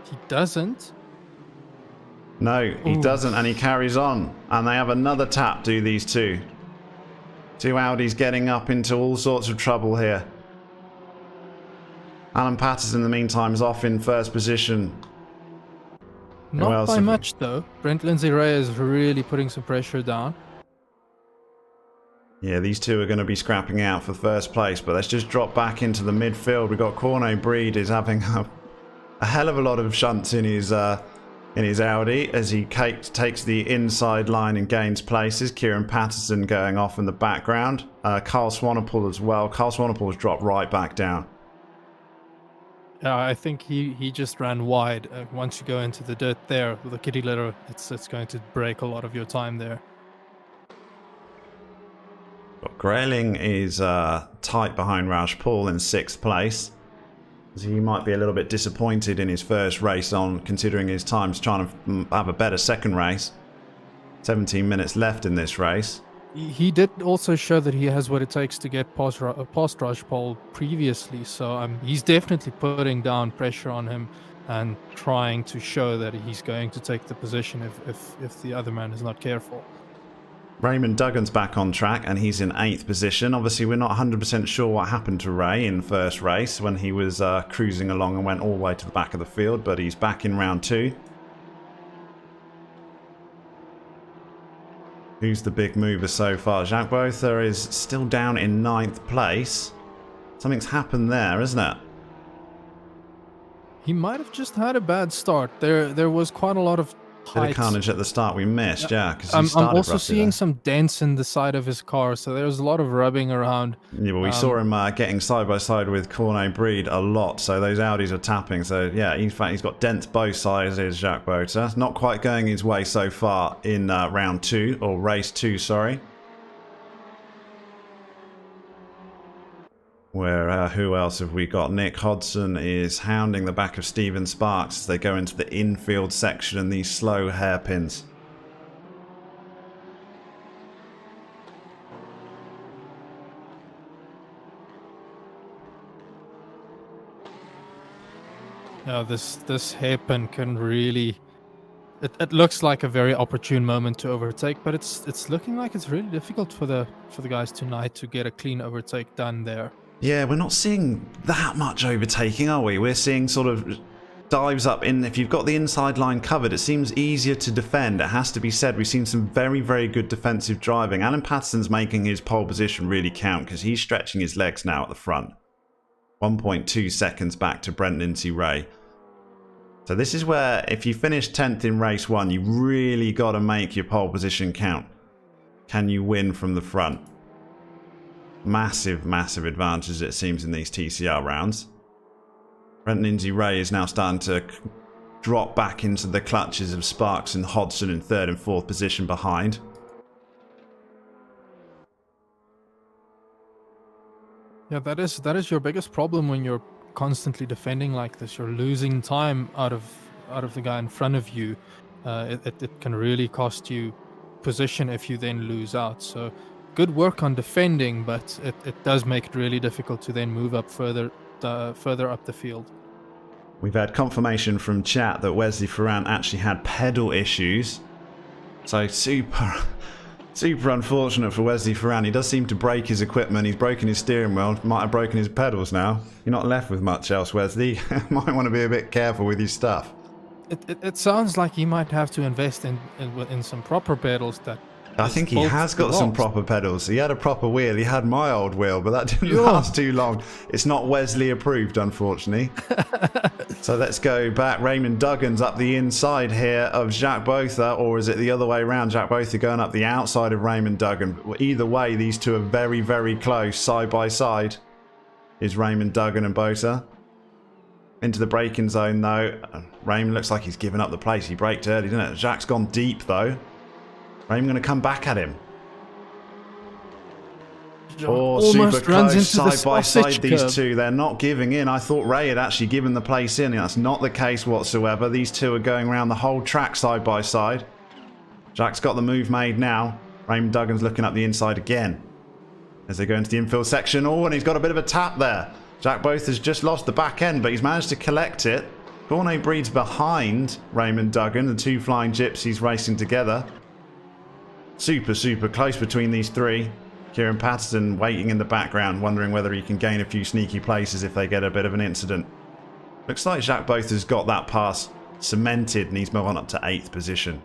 He doesn't. No, he doesn't, and he carries on. And they have another tap, do these two. Two Audis getting up into all sorts of trouble here. Alan Patterson, in the meantime, is off in 1st position. Not by much, though. Brent Lindsay Ray is really putting some pressure down. Yeah, these two are going to be scrapping out for 1st place, but let's just drop back into the midfield. We've got Cornet Breed is having a hell of a lot of shunts in his Audi as he takes the inside line and gains places. Kieran Patterson going off in the background. Carl Swanepoel as well. Carl Swanepoel has dropped right back down. I think he just ran wide. Once you go into the dirt there with the kitty litter, it's going to break a lot of your time there. Grayling is tight behind Roush Paul in 6th place. He might be a little bit disappointed in his first race on considering his time's trying to have a better second race. 17 minutes left in this race. He did also show that he has what it takes to get past Roush Paul previously, so he's definitely putting down pressure on him and trying to show that he's going to take the position if the other man is not careful. Raymond Duggan's back on track and he's in 8th position. Obviously, we're not 100% sure what happened to Ray in first race when he was cruising along and went all the way to the back of the field, but he's back in round 2. Who's the big mover so far? Jacques Botha is still down in 9th place. Something's happened there, isn't it? He might have just had a bad start. There was quite a lot of Bit of height. carnage at the start we missed, yeah, because he I'm started also roughly seeing there. some dents in the side of his car, so there's a lot of rubbing around. Yeah, but we saw him getting side by side with Cornet Breed a lot, so those Audis are tapping. So yeah, in fact, he's got dents both sides. Is Jacques Botha not quite going his way so far in round 2 or race 2? Sorry. Where who else have we got? Nick Hodson is hounding the back of Steven Sparks as they go into the infield section and these slow hairpins. Yeah, this hairpin can really. It looks like a very opportune moment to overtake, but it's looking like it's really difficult for the guys tonight to get a clean overtake done there. Yeah, we're not seeing that much overtaking, are we? We're seeing sort of dives up in. If you've got the inside line covered, it seems easier to defend. It has to be said, we've seen some very, very good defensive driving. Alan Patterson's making his pole position really count because he's stretching his legs now at the front. 1.2 seconds back to Brent Lindsay-Ray. So this is where, if you finish 10th in race 1, you really got to make your pole position count. Can you win from the front? Massive, massive advantage it seems in these TCR rounds. Brent Lindsay-Ray is now starting to drop back into the clutches of Sparks and Hodson in 3rd and 4th position behind. Yeah, that is your biggest problem when you're constantly defending like this. You're losing time out of the guy in front of you. It can really cost you position if you then lose out. So good work on defending, but it does make it really difficult to then move up further up the field. We've had confirmation from chat that Wesley Ferrand actually had pedal issues. So super unfortunate for Wesley Ferrand. He does seem to break his equipment. He's broken his steering wheel. Might have broken his pedals now. You're not left with much else, Wesley. Might want to be a bit careful with your stuff. It sounds like he might have to invest in some proper pedals that. I think he has got some proper pedals. He had a proper wheel. He had my old wheel, but that didn't last too long. It's not Wesley approved, unfortunately. So let's go back. Raymond Duggan's up the inside here of Jacques Botha, or is it the other way around? Jacques Botha going up the outside of Raymond Duggan. Either way, these two are very, very close, side by side. Is Raymond Duggan and Botha. Into the braking zone, though. Raymond looks like he's given up the place. He braked early, didn't it? Jacques gone deep, though. Raymond going to come back at him. Oh, super close, side by side, these two. They're not giving in. I thought Ray had actually given the place in. That's not the case whatsoever. These two are going around the whole track side by side. Jack's got the move made now. Raymond Duggan's looking up the inside again as they go into the infield section. Oh, and he's got a bit of a tap there. Jacques Botha's just lost the back end, but he's managed to collect it. Cornet Breed's behind Raymond Duggan. The two flying gypsies racing together. Super, super close between these three. Kieran Patterson waiting in the background, wondering whether he can gain a few sneaky places if they get a bit of an incident. Looks like Jacques Botha's got that pass cemented and he's moved on up to 8th position.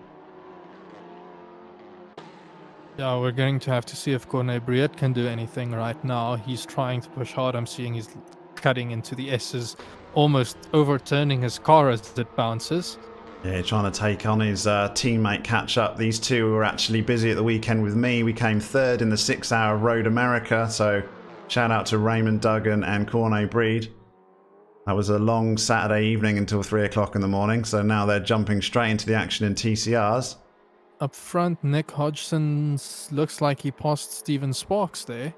Yeah, we're going to have to see if Cornet Breed can do anything right now. He's trying to push hard. I'm seeing he's cutting into the S's, almost overturning his car as it bounces. Yeah, trying to take on his teammate catch up. These two were actually busy at the weekend with me. We came 3rd in the 6-hour Road America. So shout out to Raymond Duggan and Cornet Breed. That was a long Saturday evening until 3 o'clock in the morning. So now they're jumping straight into the action in TCRs. Up front, Nick Hodgson looks like he passed Steven Sparks there.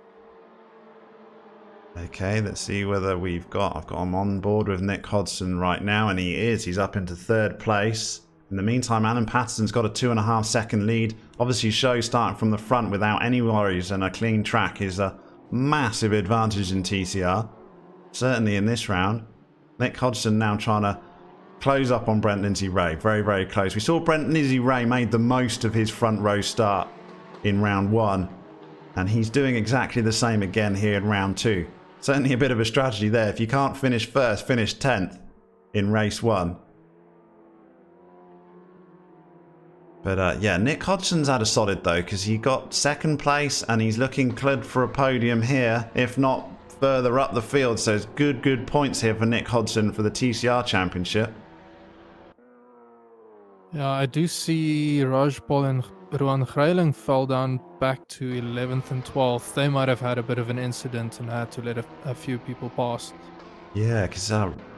Okay, let's see whether I've got him on board with Nick Hodson right now, and he is. He's up into 3rd place. In the meantime, Alan Patterson's got a 2.5 second lead. Obviously, show starting from the front without any worries and a clean track is a massive advantage in TCR. Certainly in this round. Nick Hodgson now trying to close up on Brent Lindsay-Ray. Very, very close. We saw Brent Lindsay-Ray made the most of his front row start in round 1. And he's doing exactly the same again here in round 2. Certainly a bit of a strategy there. If you can't finish first, finish 10th in race 1. But yeah, Nick Hodgson's had a solid though, because he got second place and he's looking cleared for a podium here, if not further up the field. So it's good points here for Nick Hodgson for the TCR Championship. Yeah, I do see Raj Paul and Ruan Greiling fell down back to 11th and 12th. They might have had a bit of an incident and had to let a few people pass. Yeah, because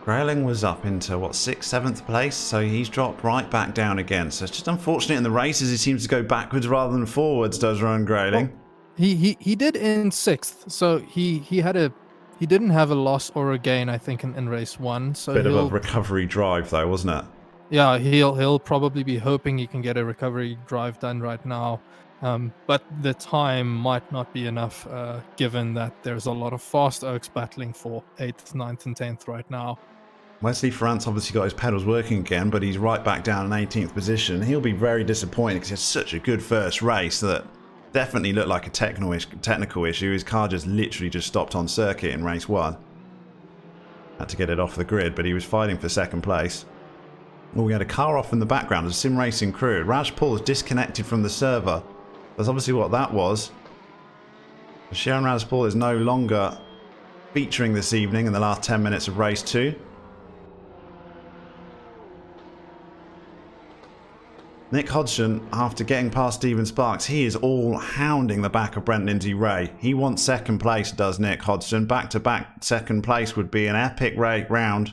Grayling was up into, what, 6th, 7th place, so he's dropped right back down again. So it's just unfortunate in the races he seems to go backwards rather than forwards, does Rowan Grayling? Well, he did in 6th, so he didn't have a loss or a gain, I think, in race 1. So Bit of a recovery drive though, wasn't it? Yeah, he'll probably be hoping he can get a recovery drive done right now. But the time might not be enough, given that there's a lot of fast Oaks battling for 8th, 9th, and 10th right now. Wesley Ferrant's obviously got his pedals working again, but he's right back down in 18th position. He'll be very disappointed because he had such a good first race that definitely looked like a technical issue. His car just literally just stopped on circuit in race 1. Had to get it off the grid, but he was fighting for second place. Well, we had a car off in the background, a sim racing crew. Raj Paul is disconnected from the server. That's obviously what that was. Sharon Raj Paul is no longer featuring this evening in the last 10 minutes of race 2. Nick Hodgson, after getting past Steven Sparks, he is all hounding the back of Brent Lindsay Ray. He wants second place, does Nick Hodgson. Back-to-back second place would be an epic round.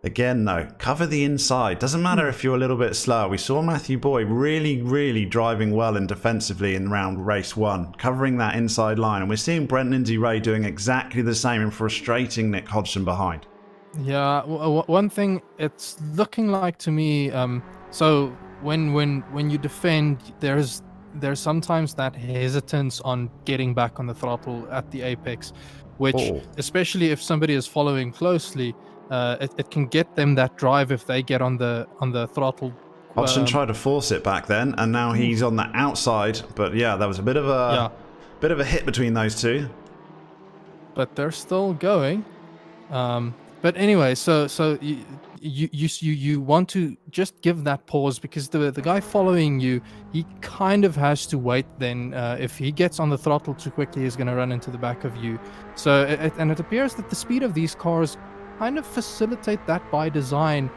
Again, though, cover the inside. Doesn't matter if you're a little bit slower. We saw Matthew Boyd really driving well and defensively in round race 1, covering that inside line. And we're seeing Brent Lindsay Ray doing exactly the same and frustrating Nick Hodgson behind. Yeah, one thing it's looking like to me. So when you defend, there's sometimes that hesitance on getting back on the throttle at the apex, which especially if somebody is following closely. It can get them that drive if they get on the throttle. Hodgson tried to force it back then, and now he's on the outside. But yeah, there was a bit of a hit between those two. But they're still going. But anyway, so you want to just give that pause because the guy following you, he kind of has to wait. Then if he gets on the throttle too quickly, he's going to run into the back of you. So it appears that the speed of these cars kind of facilitate that by design,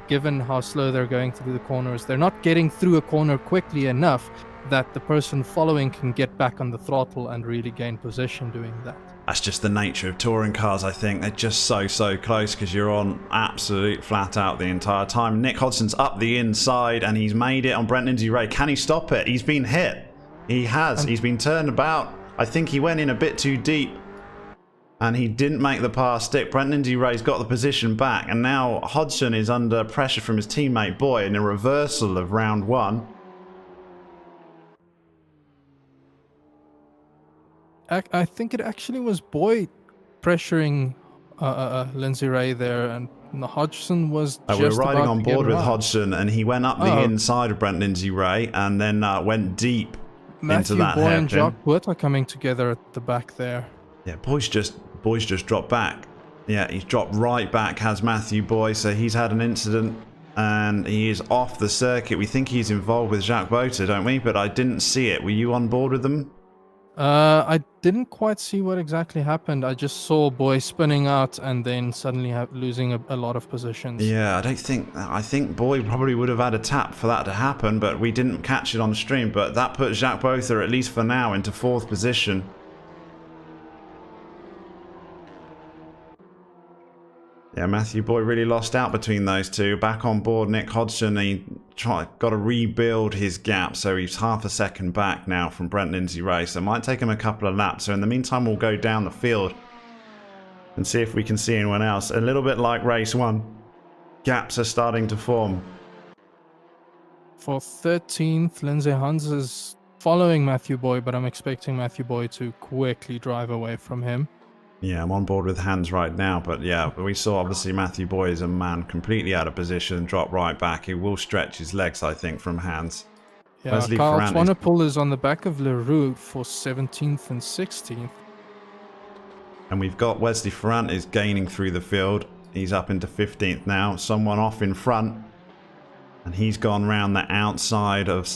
given how slow they're going through the corners. They're not getting through a corner quickly enough that the person following can get back on the throttle and really gain position doing that. That's just the nature of touring cars, I think. They're just so close because you're on absolute flat out the entire time. Nick Hodgson's up the inside and he's made it on Brent Lindsay Ray. Can he stop it? He's been hit. He has. He's been turned about. I think he went in a bit too deep. And he didn't make the pass stick. Brent Lindsay Ray's got the position back. And now Hodgson is under pressure from his teammate Boy in a reversal of round 1. I think it actually was Boy pressuring Lindsay Ray there. And Hodgson was just we were riding on board with around. Hodgson. And he went up the inside of Brent Lindsay Ray. And then went deep into that Boy hairpin. and Jacques Wood are coming together at the back there. Yeah, Boy's just dropped back. Yeah, he's dropped right back, has Matthew Boy, so he's had an incident and he is off the circuit. We think he's involved with Jacques Boter, don't we? But I didn't see it. Were you on board with them? I didn't quite see what exactly happened. I just saw Boy spinning out and then suddenly losing a lot of positions. Yeah, I think Boy probably would have had a tap for that to happen, but we didn't catch it on stream. But that put Jacques Boter, at least for now, into 4th position. Yeah, Matthew Boy really lost out between those two. Back on board, Nick Hodgson, he got to rebuild his gap, so he's half a second back now from Brent Lindsay Ray. So it might take him a couple of laps. So in the meantime, we'll go down the field and see if we can see anyone else. A little bit like race 1, gaps are starting to form. For 13th, Lindsay Hans is following Matthew Boy, but I'm expecting Matthew Boy to quickly drive away from him. Yeah, I'm on board with Hans right now, but yeah, we saw obviously Matthew Boy is a man completely out of position, drop right back. He will stretch his legs, I think, from Hans. Yeah, Carl Swanepoel is on the back of Leroux for 17th and 16th. And we've got Wesley Ferrant is gaining through the field. He's up into 15th now. Someone off in front. And he's gone round the outside of...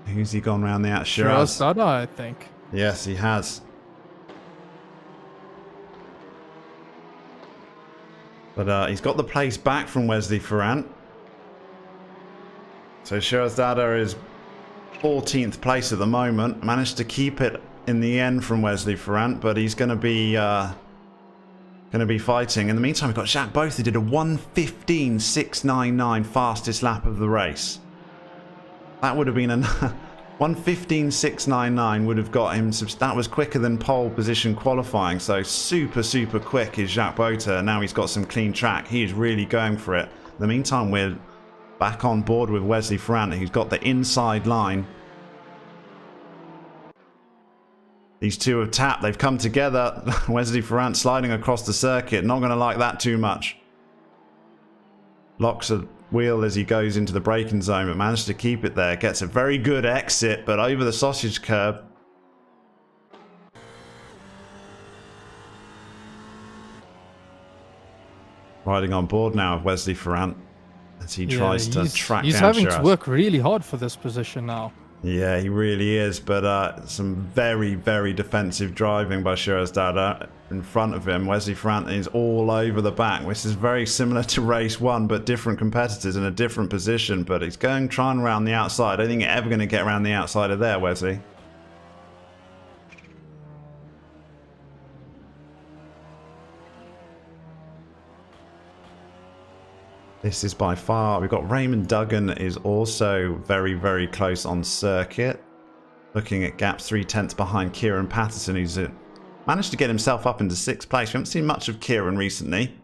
Who's he gone round the outside? Shiraz, I think. Yes, he has. But he's got the place back from Wesley Ferrant. So Shiraz is 14th place at the moment. Managed to keep it in the end from Wesley Ferrant, but he's going to be fighting. In the meantime, we've got Jacques Both, who did a 1:15.699 fastest lap of the race. That would have been a 1:15.699 would have got him. That was quicker than pole position qualifying. So super quick is Jacques Boter. Now he's got some clean track. He is really going for it. In the meantime, we're back on board with Wesley Ferrant, who's got the inside line. These two have tapped. They've come together. Wesley Ferrant sliding across the circuit. Not going to like that too much. Locks a wheel as he goes into the braking zone, but managed to keep it there. Gets a very good exit, but over the sausage curb. Riding on board now of Wesley Ferrant as he tries to track down He's having Shiraz. to work really hard for this position now. Yeah, he really is, but some very defensive driving by Shiraz Dada in front of him. Wesley Ferrant is all over the back, which is very similar to race 1, but different competitors in a different position. But he's trying around the outside. I don't think you're ever going to get around the outside of there, Wesley. This is by far, we've got Raymond Duggan is also very close on circuit. Looking at gaps 3/10 behind Kieran Patterson, who's managed to get himself up into 6th place. We haven't seen much of Kieran recently.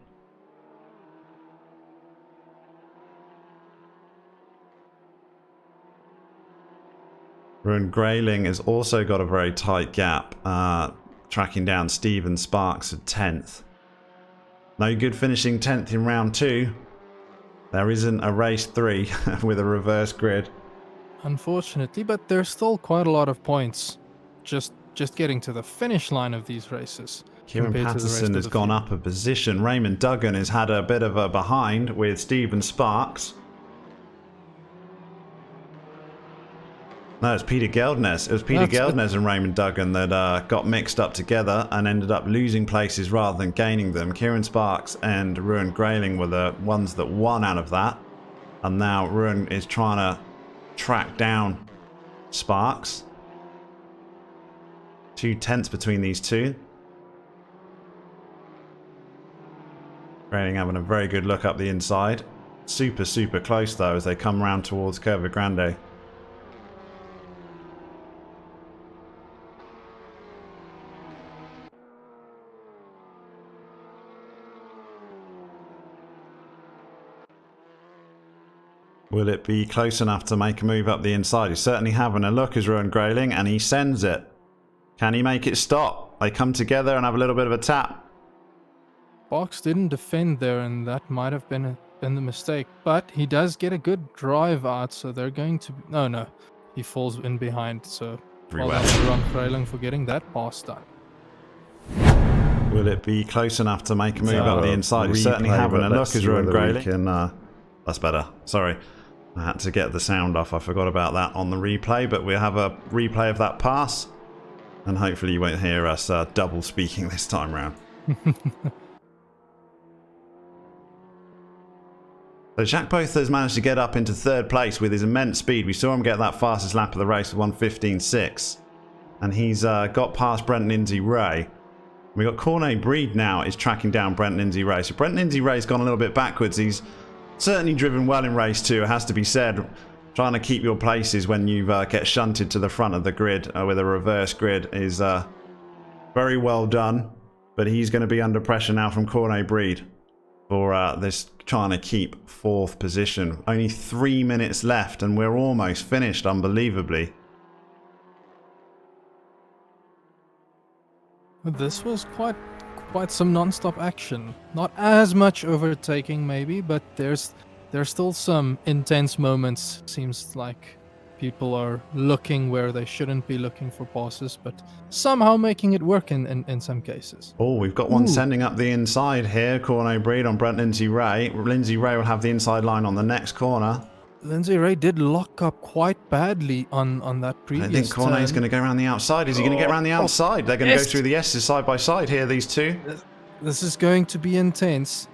Ruan Grayling has also got a very tight gap, tracking down Stephen Sparks at 10th. No good finishing 10th in round 2. There isn't a race 3 with a reverse grid. Unfortunately, but there's still quite a lot of points just getting to the finish line of these races. Kieran Patterson has gone up a position. Raymond Duggan has had a bit of a behind with Stephen Sparks. No, it's Peter Geldnes. It was Peter Geldnes and Raymond Duggan that got mixed up together and ended up losing places rather than gaining them. Kieran Sparks and Ruan Grayling were the ones that won out of that. And now Ruan is trying to track down Sparks. 2/10 between these two. Grayling having a very good look up the inside. Super close though as they come round towards Curva Grande. Will it be close enough to make a move up the inside? He's certainly having a look as Ruan Grayling, and he sends it. Can he make it stop? They come together and have a little bit of a tap. Box didn't defend there, and that might have been the mistake. But he does get a good drive out, so they're going to... No. He falls in behind, so... Well done to Ruan Grayling for getting that pass done. Will it be close enough to make a move up the inside? He's certainly having a look as Ruan Grayling. That's better. Sorry. I had to get the sound off. I forgot about that on the replay, but we'll have a replay of that pass. And hopefully you won't hear us double speaking this time round. So Jacques Both has managed to get up into 3rd place with his immense speed. We saw him get that fastest lap of the race with 1:15.6. And he's got past Brent Lindsay Ray. We got Cornet Breed now is tracking down Brent Lindsay Ray. So Brent Lindsay Ray's gone a little bit backwards. He's certainly driven well in race 2, it has to be said. Trying to keep your places when you get shunted to the front of the grid with a reverse grid is very well done. But he's going to be under pressure now from Cornet Breed for this trying to keep 4th position. Only 3 minutes left and we're almost finished, unbelievably. This was quite some non-stop action. Not as much overtaking maybe, but there's still some intense moments. Seems like people are looking where they shouldn't be looking for passes, but somehow making it work in some cases. Oh, we've got one sending up the inside here. Cornet Breed on Brent Lindsay Ray. Lindsay Ray will have the inside line on the next corner. Lindsay Ray did lock up quite badly on that I previous think Cornet's turn. going to go around the outside. Is he going to get around the outside? They're going to go yes! through the S's side by side here, these two. This is going to be intense.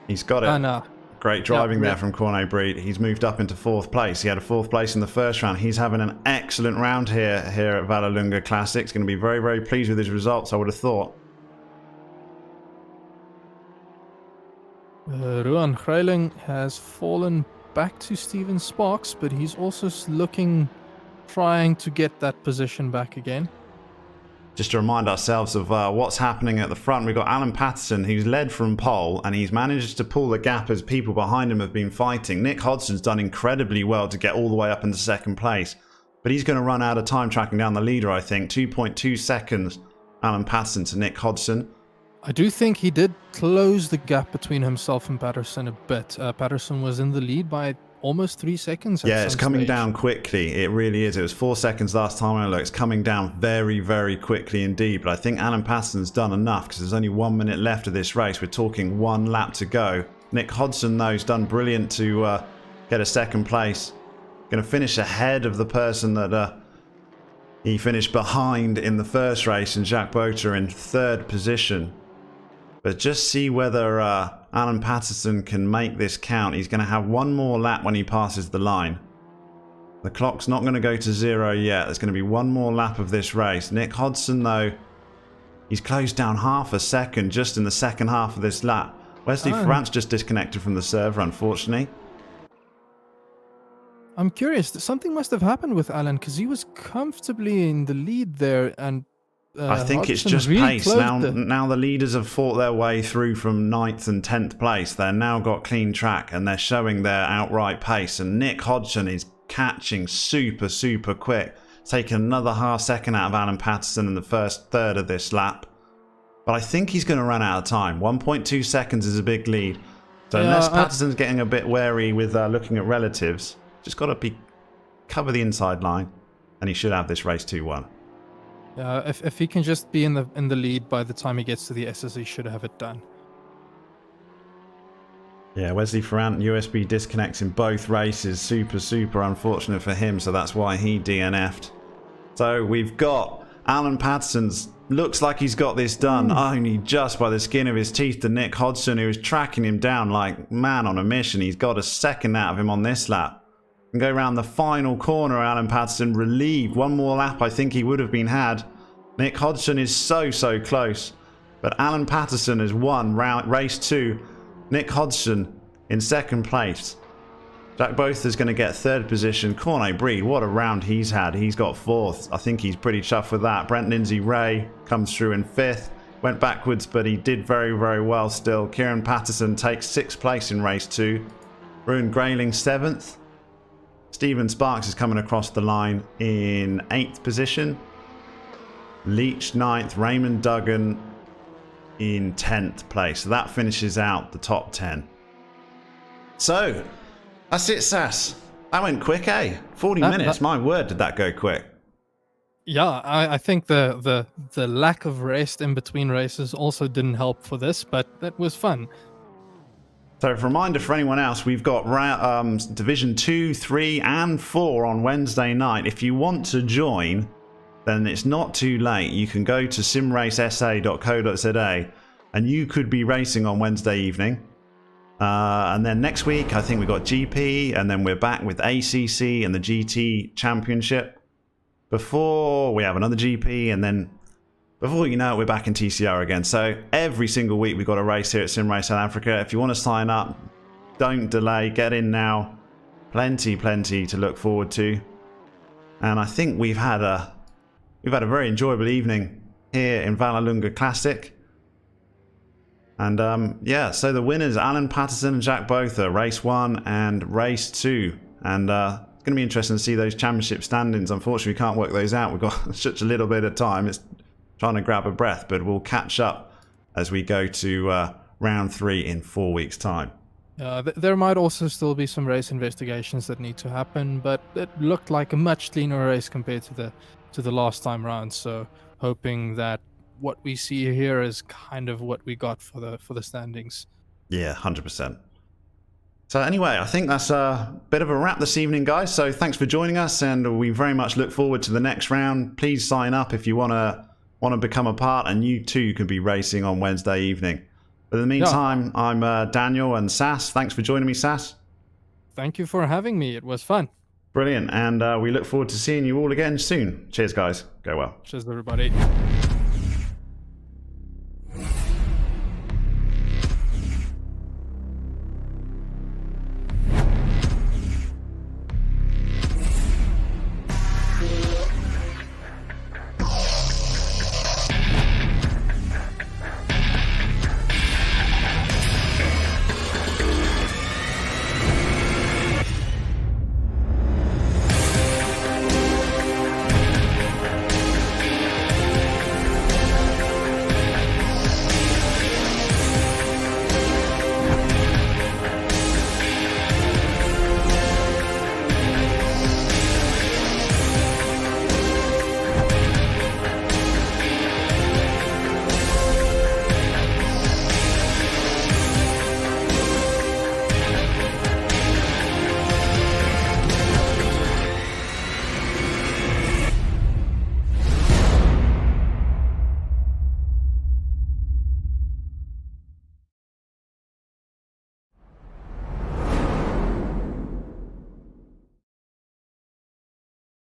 He's got it. No. Great driving there from Cornet Breed. He's moved up into 4th place. He had a 4th place in the first round. He's having an excellent round here at Vallelunga Classic. He's going to be very, very pleased with his results, I would have thought. Ruan Greiling has fallen back to Steven Sparks, but he's also trying to get that position back again. Just to remind ourselves of what's happening at the front, we've got Alan Patterson, who's led from pole, and he's managed to pull the gap as people behind him have been fighting. Nick Hodgson's done incredibly well to get all the way up into 2nd place, but he's going to run out of time tracking down the leader, I think. 2.2 seconds, Alan Patterson to Nick Hodgson. I do think he did close the gap between himself and Patterson a bit. Patterson was in the lead by almost 3 seconds. Yeah, it's coming down quickly. It really is. It was 4 seconds last time I looked. It's coming down very, very quickly indeed. But I think Alan Patterson's done enough because there's only 1 minute left of this race. We're talking 1 lap to go. Nick Hodgson, though, has done brilliant to get a 2nd place. Going to finish ahead of the person that he finished behind in the first race, and Jacques Boter in 3rd position. But just see whether Alan Patterson can make this count. He's going to have 1 more lap when he passes the line. The clock's not going to go to 0 yet. There's going to be 1 more lap of this race. Nick Hodgson, though, he's closed down half a second just in the second half of this lap. Wesley Ferrant's just disconnected from the server, unfortunately. I'm curious. Something must have happened with Alan because he was comfortably in the lead there, and I think Hodgson it's just really pace. Now the leaders have fought their way through from 9th and 10th place. They're now got clean track and they're showing their outright pace. And Nick Hodgson is catching super, super quick. Taking another half second out of Alan Patterson in the first third of this lap. But I think he's going to run out of time. 1.2 seconds is a big lead. So unless Patterson's getting a bit wary with looking at relatives, just got to cover the inside line and he should have this race 2-1. If he can just be in the lead by the time he gets to the S's, he should have it done. Yeah, Wesley Ferrant USB disconnects in both races. Super, super unfortunate for him, so that's why he DNF'd. So we've got Alan Patterson's. Looks like he's got this done only just by the skin of his teeth to Nick Hodgson, who is tracking him down like man on a mission. He's got a second out of him on this lap. And go around the final corner, Alan Patterson relieved. 1 more lap I think he would have been had. Nick Hodgson is so, so close. But Alan Patterson has won race 2. Nick Hodgson in 2nd place. Jack Botha's going to get 3rd position. Cornet Breed, what a round he's had. He's got 4th. I think he's pretty chuffed with that. Brent Lindsay Ray comes through in 5th. Went backwards, but he did very, very well still. Kieran Patterson takes 6th place in race 2. Ruan Grayling 7th. Steven Sparks is coming across the line in 8th position. Leach 9th. Raymond Duggan in 10th place. So that finishes out the top 10. So, that's it, Sass. That went quick, eh? 40 minutes. My word, did that go quick. Yeah, I think the lack of rest in between races also didn't help for this, but that was fun. So, a reminder for anyone else, we've got Division 2, 3, and 4 on Wednesday night. If you want to join, then it's not too late. You can go to simracesa.co.za and you could be racing on Wednesday evening. And then next week, I think we've got GP, and then we're back with ACC and the GT Championship. Before we have another GP, and then before you know it, we're back in TCR again. So every single week we've got a race here at SimRace South Africa. If you want to sign up, don't delay, get in now. Plenty to look forward to. And I think we've had a very enjoyable evening here in Vallelunga Classic. And yeah, so the winners, Alan Patterson and Jack Botha, race 1 and race 2. And it's going to be interesting to see those championship standings. Unfortunately, we can't work those out. We've got such a little bit of time. It's trying to grab a breath, but we'll catch up as we go to round 3 in 4 weeks' time. There might also still be some race investigations that need to happen, but it looked like a much cleaner race compared to the last time round. So hoping that what we see here is kind of what we got for the standings. Yeah, 100%. So anyway, I think that's a bit of a wrap this evening, guys. So thanks for joining us, and we very much look forward to the next round. Please sign up if you want to become a part, and you too can be racing on Wednesday evening. But in the meantime, I'm Daniel and Sass. Thanks for joining me, Sass. Thank you for having me. It was fun. Brilliant, and we look forward to seeing you all again soon. Cheers, guys. Go well. Cheers, everybody.